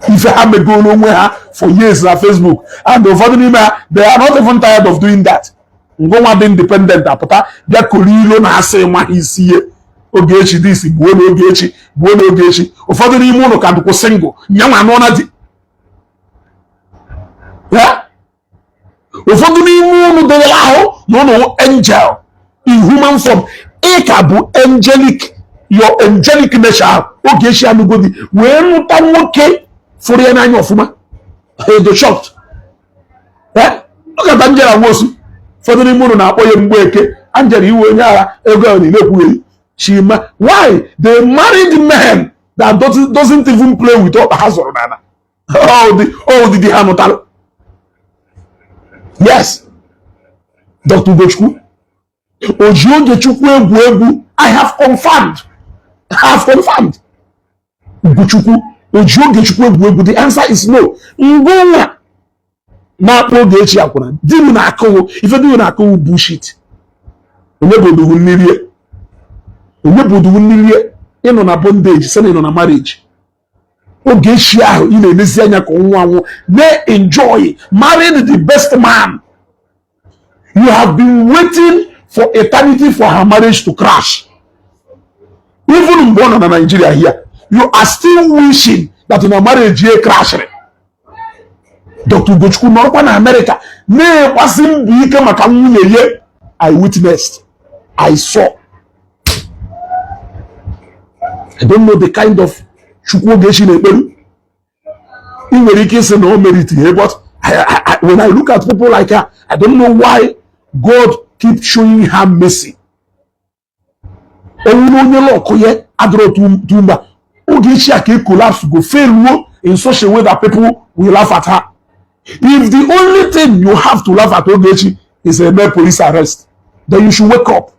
S1: If you have a goal for years on Facebook, and they are not even tired of doing that. Ngoma dị independent apụta bịa kolilo na asị ma isi Ogechi this gbuo na Ogechi gbuo na Ogechi ụfọdụ n'ime ụlọ ka dịkwa single nyanwa anụ na di ya ụfọdụ n'ime ụlọ dere ahụ na ụlọ angel in human form ị ka bụ angelic your angelic nature Ogechi anugodi wee nụta nwoke fụrụ ya n'anya ọfụma edo shocked ya ọ ga banjera nwosu ụfọdụ n'ime ụlọ na-akpọ ya Mgbeke Angela iwe onye agha ego ahụ na-ekwughị Chima. Why? They married men that doesn't even play with what has on Nana. Oh, the Hanotalo. Yes. Dr. Gochku. Ogechi I have confirmed. Ogechi, the answer is no. Ngoma. Na Ogechi akuna. Dinu na akowo. If you do na akowo bullshit. Onebodo hunnirie. Onebodo hunnirie. Ino na bondage. Sene ino na marriage. Ogechi ahụ ị na-emezi anya ka nwa anwụ na-enjoy married the best man. You have been waiting for eternity for her marriage to crash. Even in born in Nigeria here, you are still wishing that in a marriage here crash. Dr. Gochku nọrọkwa na America na-ekwasị mbọ ike maka nwunye ye. I witnessed. I saw. I don't know the kind of Chukwu Ogechi na-ekperu. I nwere ike ịsị na o merit here, but when I look at people like her, I don't know why God keeps showing her mercy. Ogechi Okeke collapse go fail in such a way that people will laugh at her. If the only thing you have to laugh at Ogechi is a mere police arrest, then you should wake up.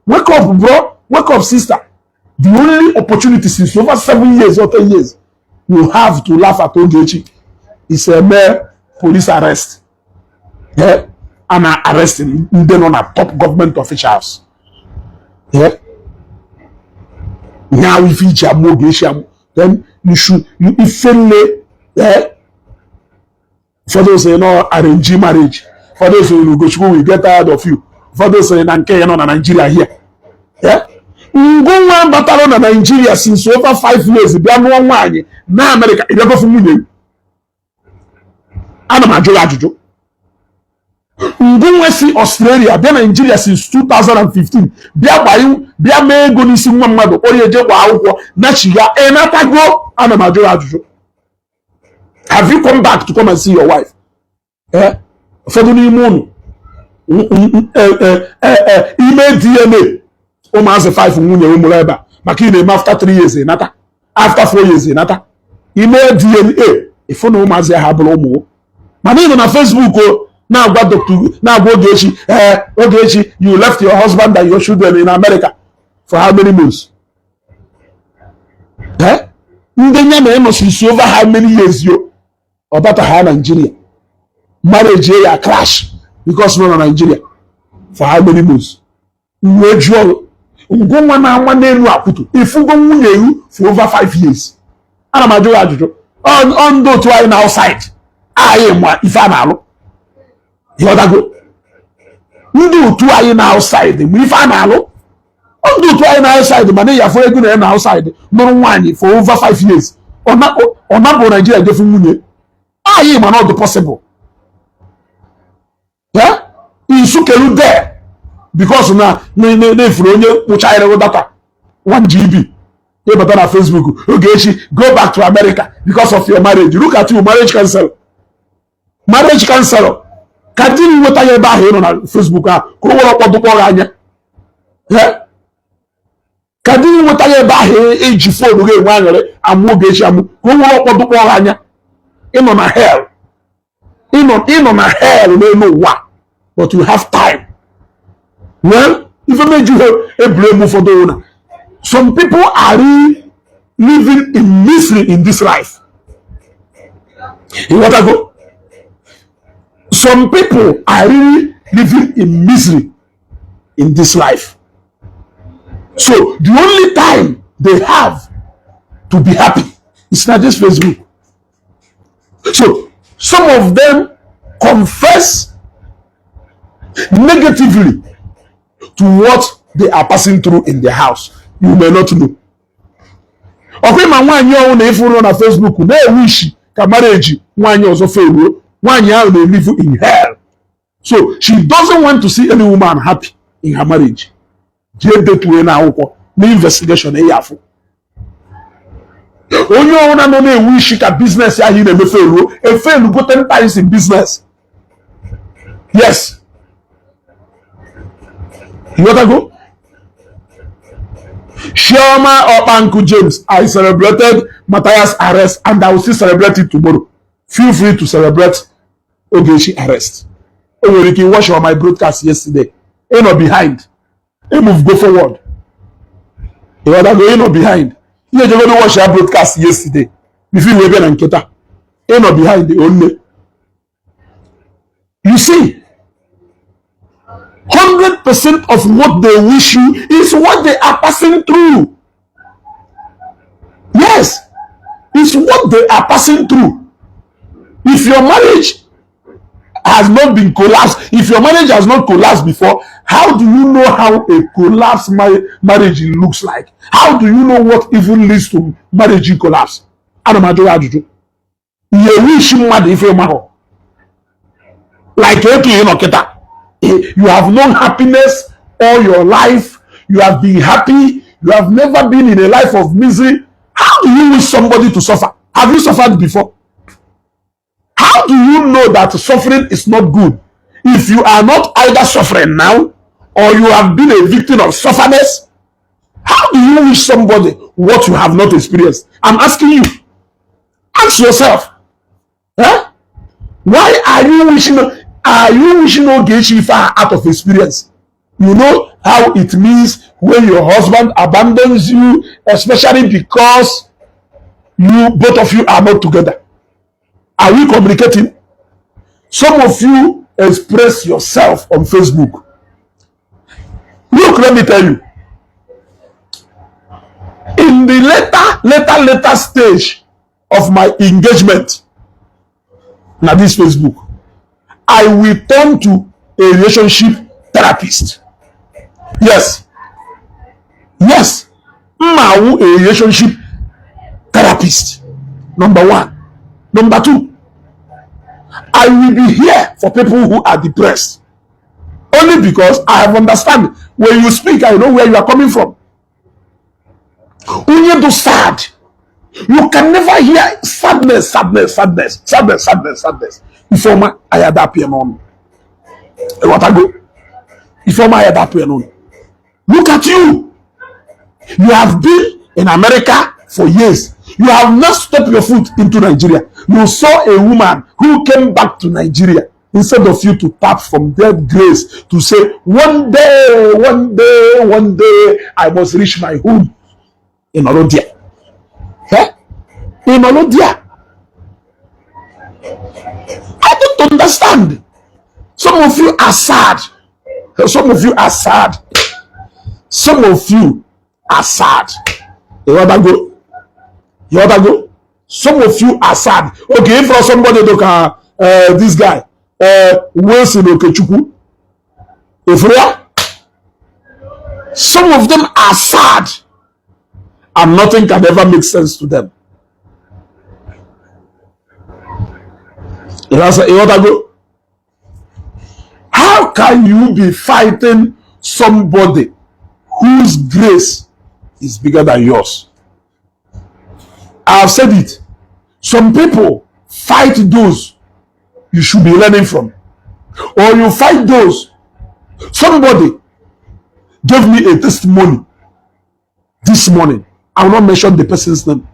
S1: Wake up, bro. Wake up, sister. The only opportunity since over 7 years or 10 years you have to laugh at Ogechi is a mere police arrest. Yeah? And arresting them on a top government officials. Yeah? Now if you jam Ogechi, then you should for those arrange marriage, for those who will get tired of you, for those in Nigeria here. Yeah? Ngoma batalo na Nigeria since over 5 years. Bia no nwanye na America e bia from munye. Ana majo ajuju. Ngoma si Australia bia Nigeria since 2015. Bia me ego ni si nwa mmadu oyeje kwa akwụkwọ na chiga enatago ana majo ajuju. Have you come back to come and see your wife? For ni munu. Email DNA. Almost 5 nwunye umuleba maka ime after 3 years nata after 4 years nata email DNA if no mazi ha bụrụ ụmụ mana ị na Facebook na agwa doctor na agwa Ogechi you left your husband and your children in America for how many months ndị nya na eno since over how many years yo ọbata ha Nigeria marriage ya crash because no na Nigeria for how many months we jụọ ngoma na nwa n'elu akwụtụ ifugo nwunye iwu for over 5 years. Ana m ajụ ajụjụ on do to anyị outside anyị mwa ife a na-alụ yọdago ndị otu anyị na outside mgbe ife a na-alụ ndị otu anyị na outside mana ya fọ ego na ya na outside nụrụ nwaanyị for over 5 years ọ napụ Nigeria jefu nwunye anyị mana ọ dị possible isukelu there because na ifuru onye kpụcha ire data 1 GB you better na Facebook Ogechi go back to America because of your marriage. Look at you, marriage counselor Ka di nweta ya ebe ahụ ịnọ na Facebook a ka o were ọkpọdụkpọ gị anya. Ka di nweta ya ebe ahụ iji fonu gị enwe aṅụrị amụ Ogechi amụ ka o were ọkpọdụkpọ gị anya. Ịnọ na hell. Ịnọ na hell n'elu ụwa. But you have time. Well, if I made you a blame for the owner, some people are really living in misery in this life. You want to go? Some people are really living in misery in this life. So the only time they have to be happy is not just Facebook. So some of them confess negatively to what they are passing through in their house. You may not know. Okay, ma nwaanyị ọhụrụ na ifuru na Facebook na-ewishi ka marriage nwaanyị ọzọ fail. Nwaanyị ahụ na-live in hell. So she doesn't want to see any woman happy in her marriage. Jee detuwe na akwụkwọ na investigation afọ. Onye ọhụrụ na na-ewishi ka business ya hi na-eme fail go 10 times in business. Yes. You want to go? Chioma Opanku James, I celebrated Matthias' arrest and I will still celebrate it tomorrow. Feel free to celebrate Ogechi arrest. Oh, you can watch on my broadcast yesterday. Ain't no behind. Ain't move, go forward. You want to go? Ain't no behind. You just going to watch your broadcast yesterday. If you were and Keta, ain't no behind the only. You see, 100% of what they wish you is what they are passing through. Yes, it's what they are passing through. If your marriage has not been collapsed, if your marriage has not collapsed before, how do you know how a collapsed marriage looks like? How do you know what even leads to marriage collapse? I don't know. You wish you mad if you're like you have known happiness all your life. You have been happy. You have never been in a life of misery. How do you wish somebody to suffer? Have you suffered before? How do you know that suffering is not good if you are not either suffering now or you have been a victim of sufferness? How do you wish somebody what you have not experienced? I'm asking you. Ask yourself. Huh? Why are you wishing Ogechi out of experience? You know how it means when your husband abandons you, especially because both of you are not together. Are we communicating? Some of you express yourself on Facebook. Look, let me tell you. In the later stage of my engagement, now this Facebook, I will turn to a relationship therapist. Yes. Yes. A relationship therapist. Number one. Number two, I will be here for people who are depressed. Only because I have understand. When you speak, I know where you are coming from. When you do sad, you can never hear sadness. Ifeoma ayada pianon. What I go? Ifeoma ayada pianon. Look at you. You have been in America for years. You have not stepped your foot into Nigeria. You saw a woman who came back to Nigeria instead of you to tap from that grace to say, one day, I must reach my home in Olodia. In Olodia. I don't understand. Some of you are sad. Some of you are sad. Some of you are sad. You want to go? You want to go? Some of you are sad. Okay, for somebody to this guy, Wilson Okechukwu. Some of them are sad, and nothing can ever make sense to them. You want to go? How can you be fighting somebody whose grace is bigger than yours? I have said it. Some people fight those you should be learning from. or you fight those. Somebody gave me a testimony this morning. I will not mention the person's name,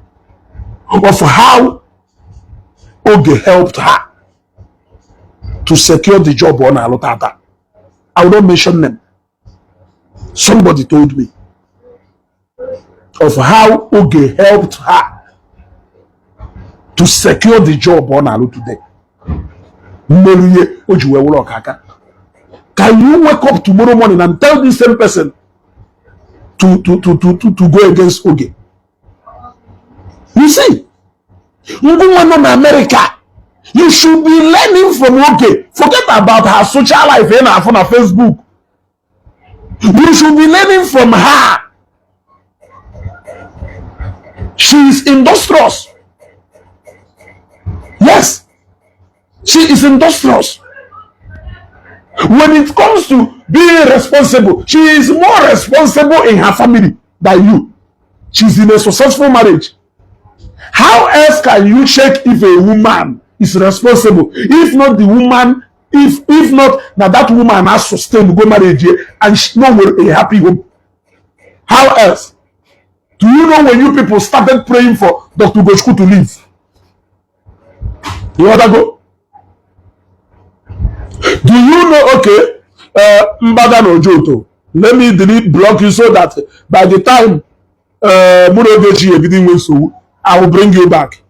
S1: of how Oge helped her to secure the job on Alotata. I will not mention them. Somebody told me of how Oge helped her to secure the job on Alo today. Can you wake up tomorrow morning and tell this same person to go against Oge? You see, woman in America, you should be learning from Oge. Forget about her social life and her on Facebook. You should be learning from her. She is industrious. Yes, she is industrious. When it comes to being responsible, she is more responsible in her family than you. She's in a successful marriage. How else can you check if a woman is responsible? If not the woman, if not that woman has sustained good marriage and she not a happy home. How else? Do you know when you people started praying for Dr. Gochku to leave? You want to go? Do you know, okay, Mbadan Ojoto, let me block you so that by the time Ogechi everything goes so, I will bring you back.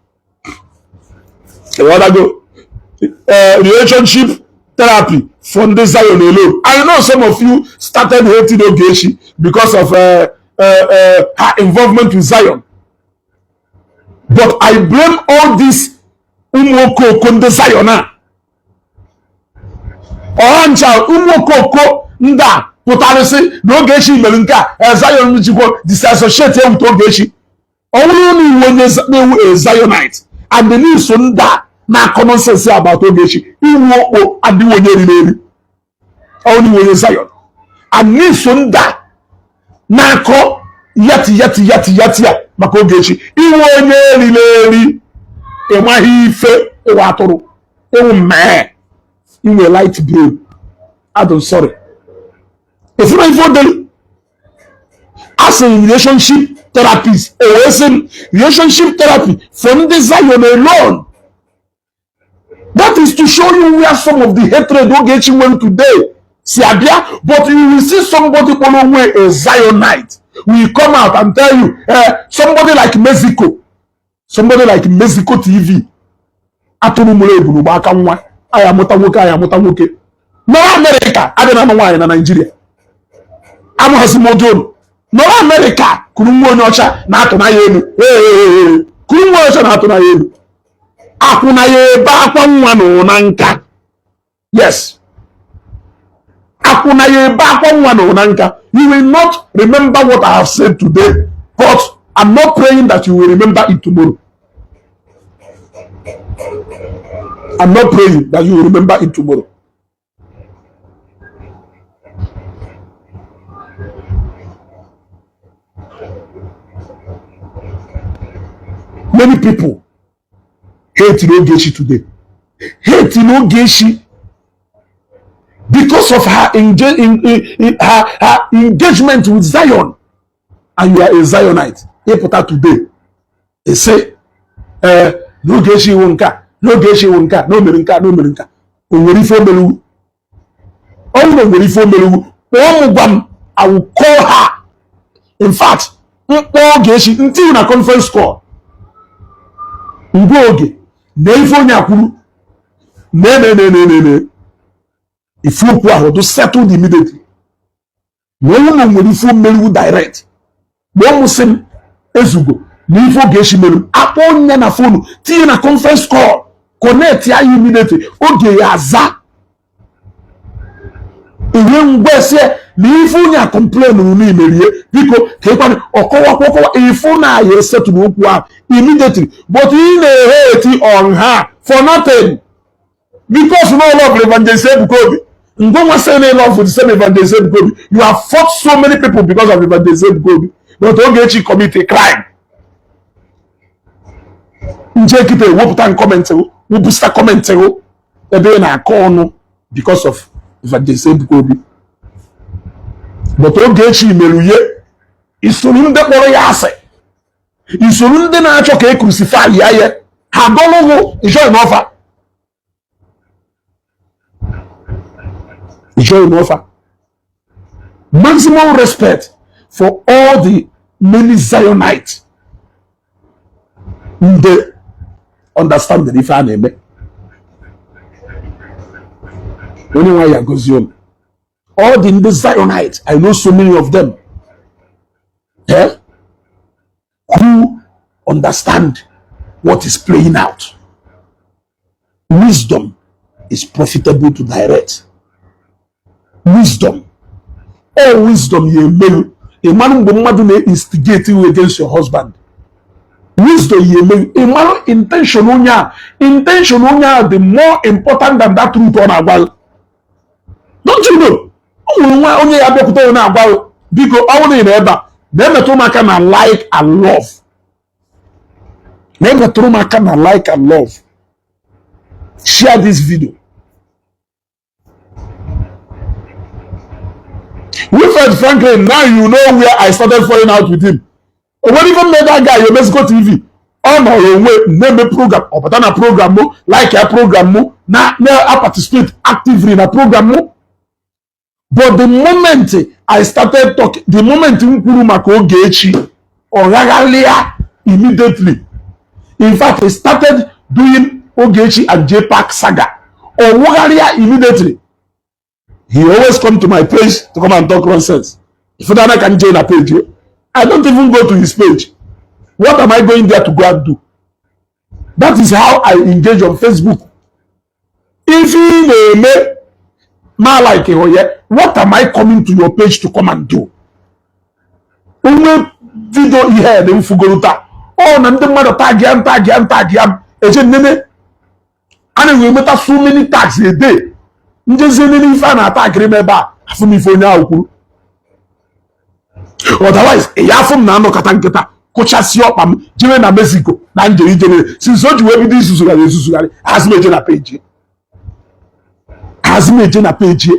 S1: You want to go? Relationship therapy from the Zion alone. I know some of you started hating Ogechi because of her involvement with Zion. But I blame all this Umoko Konde Zayona. Orancha Umoko Nda Potarisi no Ogechi Melinka Zion Michiko disassociated with Ogechi. Only when a Zionite and the news that na common sense about Ogechi. Iwo and the one only when a Zion and news that na ko yati mako Ogechi. Iwo nyeri emahife ewatoro ewu me in a light blue. I'm sorry. If you don't as a relationship therapist, relationship therapy from the Zion alone. That is to show you where some of the hatred Ogechi went today. But you will see somebody on way a Zionite will come out and tell you, somebody like Mexico TV. I am Motawoke. No America, I don't know why in Nigeria. I'm Hasimojon. No America, Kurumwo Nyocha, Natuna Yenu. Kurumwo Nyocha, Natuna Yenu. Akuna ye ba kwa mwano nanka. Yes. Akuna ye ba kwa mwano nanka. You will not remember what I have said today, but I'm not praying that you will remember it tomorrow. I'm not praying that you will remember it tomorrow. Many people hate Ogechi today. Hate Ogechi because of her engagement with Zion. And you are a Zionite. He put out today. They say, no Ogechi wonka, no Ogechi wonka, no Merinka, no Merinka. I will call her. In fact, Ogechi until a conference call. Oge, Nefonya Kuru, ne. If you to settle immediately. No one will inform direct. No Muslim Ezugo, Nifo Geshi Melum, upon Nana phone, Tina conference call, connect ya immediately. Oge Yaza. Even West here, Nifunya complain with me, because Kepan or Kowa, if I set to work immediately, but he hate on her for nothing. Because no love evangelism Kobe. Don't say no love for the same evangelism Kobe. You have fought so many people because of evangelism Kobe. But Ogechi commit a crime. Njekite, whoop time comment, whoop start comment, ebe na call no. because of Evangelist Ebukobi. But Ogechi Meruye isolu nde kpọrọ ya asị, isolu ndị na-achọ ka e crucify ya ye ha gọlụgụ join offer. Join offer. Maximum respect for all the many Zionites. They understand the difference. Anyway, you go Zion. All the Zionites, I know so many of them, who understand what is playing out. Wisdom is profitable to direct. Wisdom. All wisdom you may. A man will instigate you against your husband. Wisdom you may. A man intention on ya. Intention on ya the more important than that truth on our wall. Don't you know? Only a bit on our wall. Because only never. Never to make a like and love. Never to make a like and love. Share this video. Wilfred Franklin, now you know where I started falling out with him. When even made that guy, you must go TV. On our way, name a program, or but on a program, like a program, now I participate actively in a program. But the moment I started talking, the moment Ogechi or immediately, in fact, I started doing Ogechi and JPAC saga or immediately. He always come to my page to come and talk nonsense. If I can join a page, I don't even go to his page. What am I going there to go and do? That is how I engage on Facebook. If he may like what am I coming to your page to come and do? Only video here the Fugoluta. Oh, and the mother tag yam. And we make so many tags a day. Otherwise, Yafum Nano Katanketa, Cochasiopam, Jimena Mexico, Nanjeri, since what you will be this has made a page. Has made a page.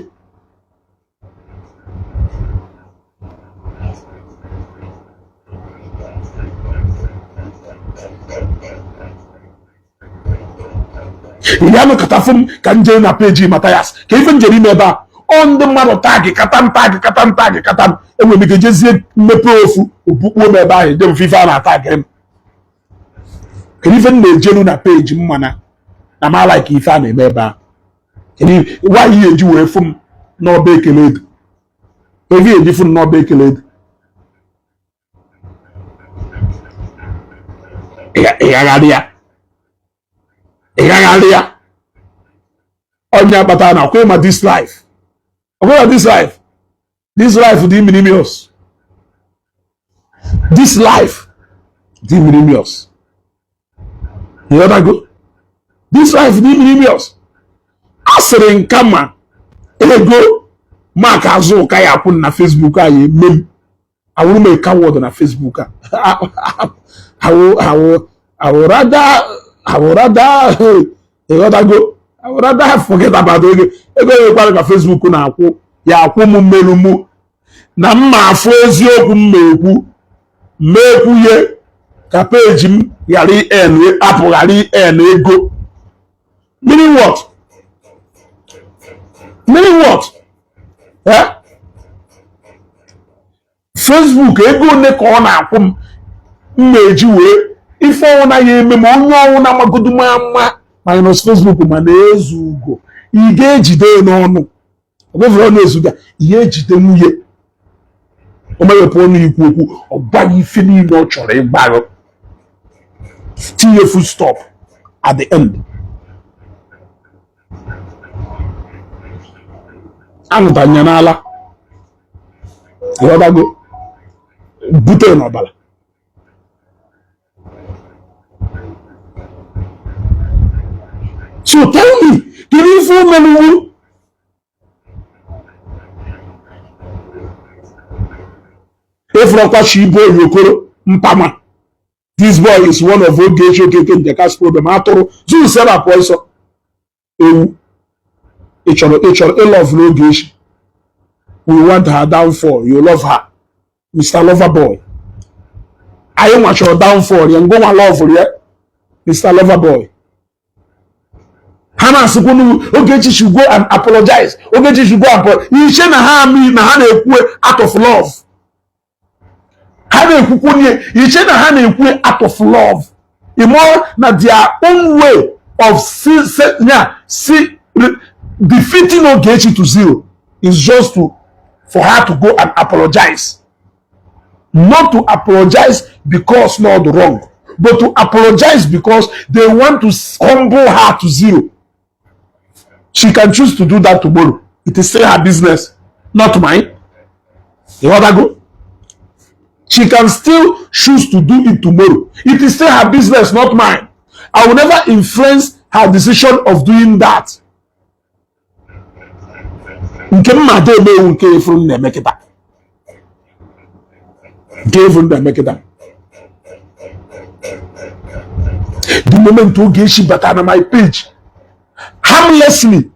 S1: Yano Katafum can join a page, Matthias. Even Jerimeba on the mother tag, Katam, and when we can just say Meprofu, who book women by them FIFA attack him. Can even the Jeluna page, Mana. Am I like if I remember? Why you away from no baking lead? Maybe a different no baking lead. Onya batana kwema this life. This life the minimius. This life the minimius. You other go? This life the minimius. Asering kama ego mark azo kaya pun na Facebook aye mem. I will make a word na Facebook. I would rather forget about it. Ego kwa Facebook na akwu ya akwu mu melu mu na mma afo eziokwu mmekwu mekwu ye ka page m yari en apụghari en ego. Meaning what? Facebook ego ne ka ọ na-akwụ m mmeji wee ife ọnwụ na ya eme ma onye ọnwụ na amagodu mma minus Facebook ma na-ezu ugo ị ga-ejide n'ọnụ ọbụfụrụ ọnụ ezuga ihe ejide nwunye o mewepụ ọnụ ikwu okwu ọ gbaghị ife niile ọ chọrọ ịgbaghọ tinye full stop at the end. Anụtanya n'ala ịghọtago bute n'ọbara. So tell me, can you fool me? If Rokwashi boy Yokoro Mpama, this boy is one of Ogechi Okeke Njaka's problem. Atoro, so you said a poison. love Ogechi. We want her downfall. You love her. Mr. Loverboy. I want your downfall. You go and love for you. Mr. Loverboy. Hana Sukunu, Ogechi should go and apologize. Ogechi should go and apologize. You shouldn't have me out of love. You shouldn't have me out of love. You more na their own way of defeating Ogechi to zero is just for her to go and apologize. Not to apologize because not wrong, but to apologize because they want to humble her to zero. She can choose to do that tomorrow. It is still her business, not mine. You want to go? She can still choose to do it tomorrow. It is still her business, not mine. I will never influence her decision of doing that. The moment Ogechi back on my page, harmlessly,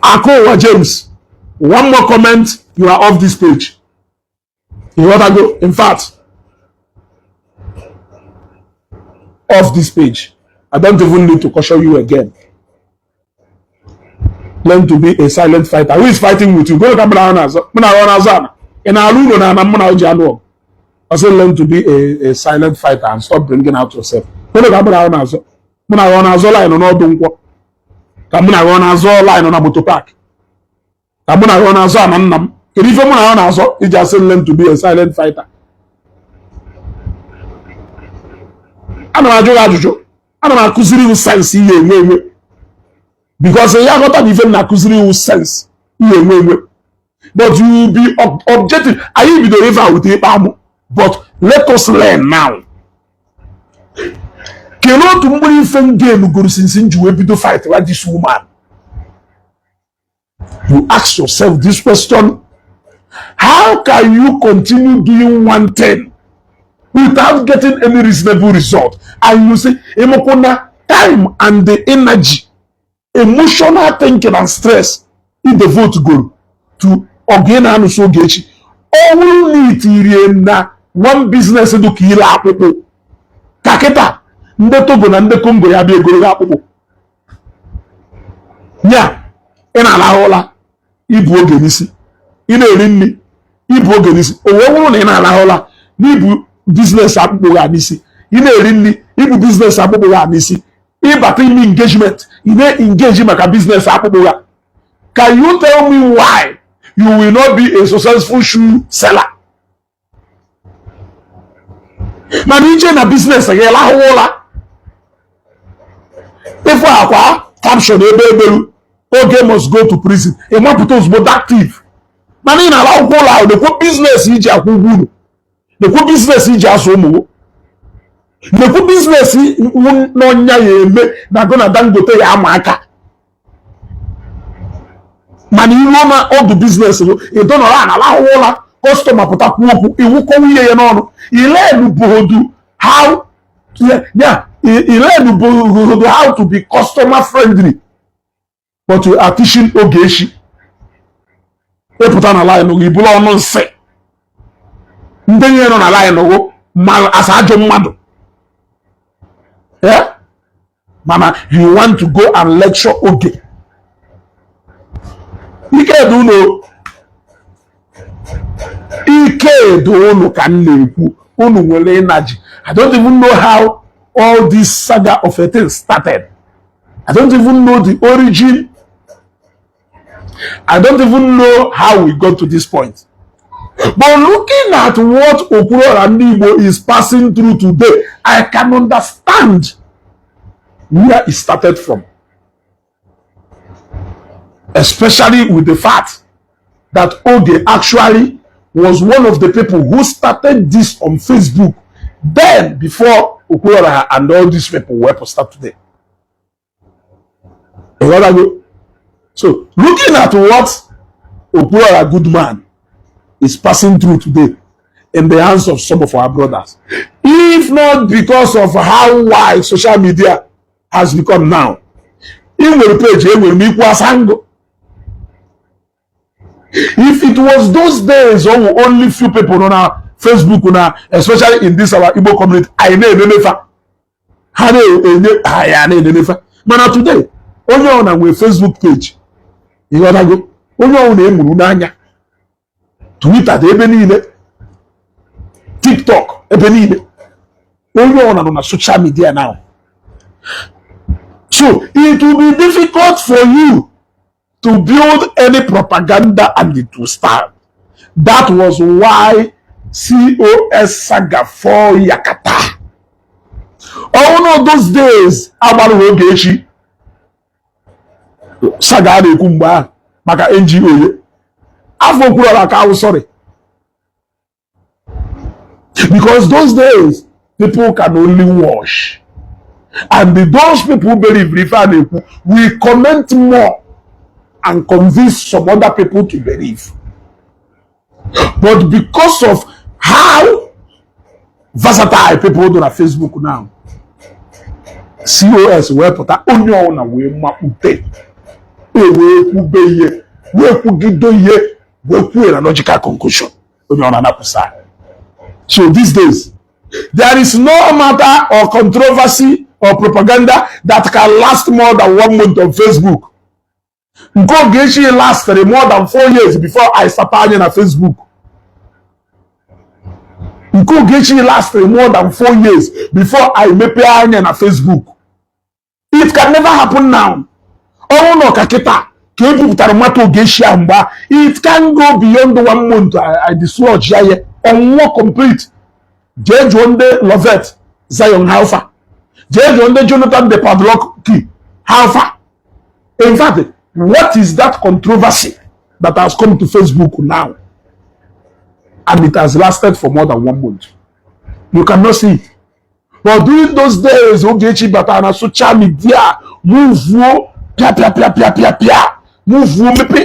S1: Akowa James, one more comment, you are off this page. You want to go? In fact, off this page. I don't even need to caution you again. Learn to be a silent fighter. Who is fighting with you? Go to Muna. I say learn to be a silent fighter and stop bringing out yourself. Go to Muna. Kamuna run azo line on a motor park. Kamuna run azo anam. If you run azo, you just learn to be a silent fighter. I'm not Jojo. I'm not accusing sense here. Because you have not even accusing sense here. But you will be objective. I will be the river with the but let us learn now. Cannot somebody from game go since you able to fight like this woman. You ask yourself this question: how can you continue doing one thing without getting any reasonable result? And you say, Emokona, time and the energy, emotional thinking and stress in the vote go to Ogechi. All need na one business to kill people. Kaketa. Ndị Togo na ndị Congo ya bịa egoro akpụkpụ nya ị na-alahụ ụla ibu oge n'isi ị na-eri nri ibu oge n'isi o wee wụrụ na ị na-alahụ ụla n'ibu biznes akpụkpụ ya n'isi ị na-eri nri ibu biznes akpụkpụ ya n'isi ịbata ime engagement ị na-engage maka biznes akpụkpụ ya. Can you tell me why you will not be a successful shoe seller? Mana ije na biznes gị lahụ ụla if I caption Oge must go to prison. A man put us both active. Man in allow go out. The good business is just the good business is just the good business is no nya na gonna dangote ya amaka. Man you know all the business you don't allow customer put up work. You come here no. You learn how yeah. He learned how to be customer friendly, but you are teaching Ogechi. They put on a line, you pull on say. Then you on a line, mal as a jomado. Yeah, Mama, you want to go and lecture Oge? You can't do no. You can't do no. Can you? Energy. I don't even know how all this saga of a thing started. I don't even know the origin. I don't even know how we got to this point. But looking at what Okuro Randibo is passing through today, I can understand where it started from. Especially with the fact that Oge actually was one of the people who started this on Facebook then before Okuro and all these people were posted today. So looking at what Okuro, good man, is passing through today in the hands of some of our brothers, if not because of how wide social media has become now, In your page, it will make wasango. If it was those days only few people on our Facebook, especially in this our Igbo community, I know never. But today, only on our Facebook page, you know that go. Only on the Twitter, TikTok, only on our social media now. So it will be difficult for you to build any propaganda and it will start. That was why COS saga for Yakata. Oh no, those days, Abalu Ogechi saga de Kumba, Maka NGO. I'm sorry. Because those days, people can only wash. And those people believe we comment more and convince some other people to believe. But because of how versatile people do on Facebook now, COS will put that on your own way, Mapute. We a logical conclusion. So these days, there is no matter or controversy or propaganda that can last more than 1 month on Facebook. Ogechi lasted more than 4 years before I started on Facebook. Ogechi lasted more than 4 years before I made on Facebook. It can never happen now. Oh no, Kakita. It can go beyond 1 month. I dislodge on more complete. Judge one day Lovett Zion Alpha. Judge one day Jonathan the Padlock Key Alpha. In fact, what is that controversy that has come to Facebook now? And it has lasted for more than 1 month. You cannot see it. But during those days, Ogechi Batana social media move move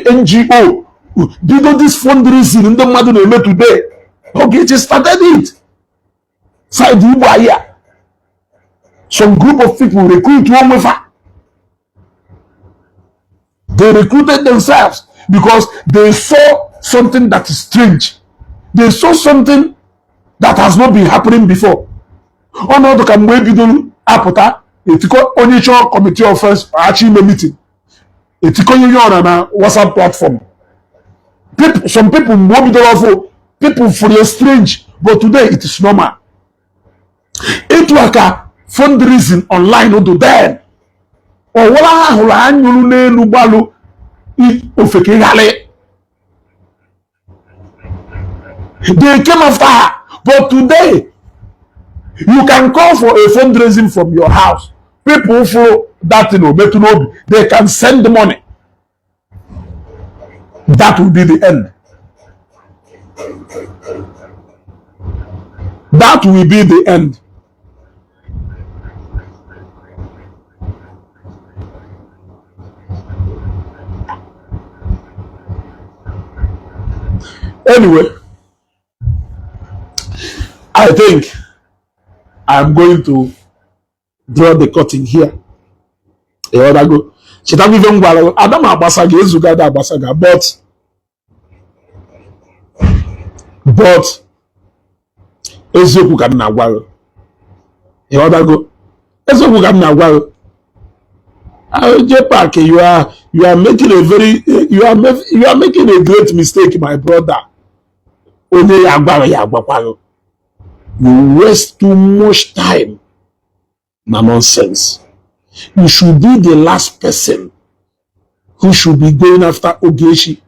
S1: NGO. Did all this fundraising in the modern today? Ogechi started it. Side here. Some group of people recruit one with her. They recruited themselves because they saw something that is strange. They saw something that has not been happening before. Oh no, they can maybe do apota. It's called Onicho Committee of First actually meeting. It's called on a WhatsApp platform. Some people people feel strange, but today it is normal. It was a fundraising online to them. Or they came after her. But today, you can call for a fundraising from your house. People follow that, they can send the money. That will be the end. That will be the end. Anyway, I think I'm going to draw the curtain here. But Ezeoku can now go. You are making a very you are making a great mistake, my brother. You waste too much time. No nonsense. You should be the last person who should be going after Ogechi.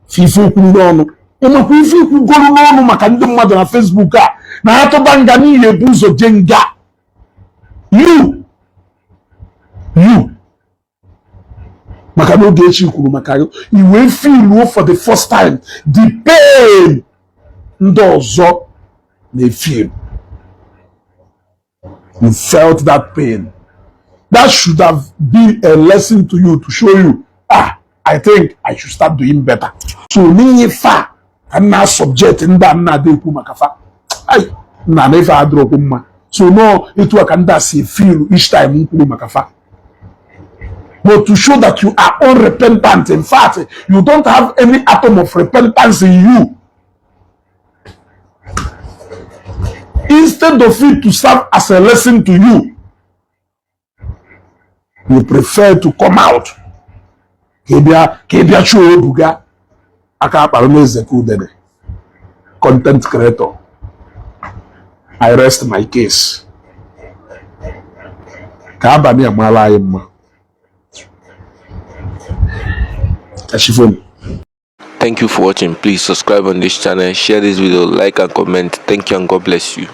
S1: Fifu kunono. Ema kuifu kunono makandi mmadụ na Facebook a. Na hato banga ni yebuzo jenga. You. Makano Ogechi kuru makayo. You will feel for the first time the pain. Ndozo may feel. You felt that pain. That should have been a lesson to you to show you, I think I should start doing better. So ni fa na subject nda na de ku makafa. Ai na nefa adro kuma. So no it work and that see feel each time ku makafa. but to show that you are unrepentant. In fact, you don't have any atom of repentance in you. Instead of it to serve as a lesson to you, you prefer to come out. Kebia show buga aka paromeze kudede. Content creator. I rest my case. Kabani amala imma.
S3: Thank you for watching. Please subscribe on this channel, share this video, like and comment. Thank you and God bless you.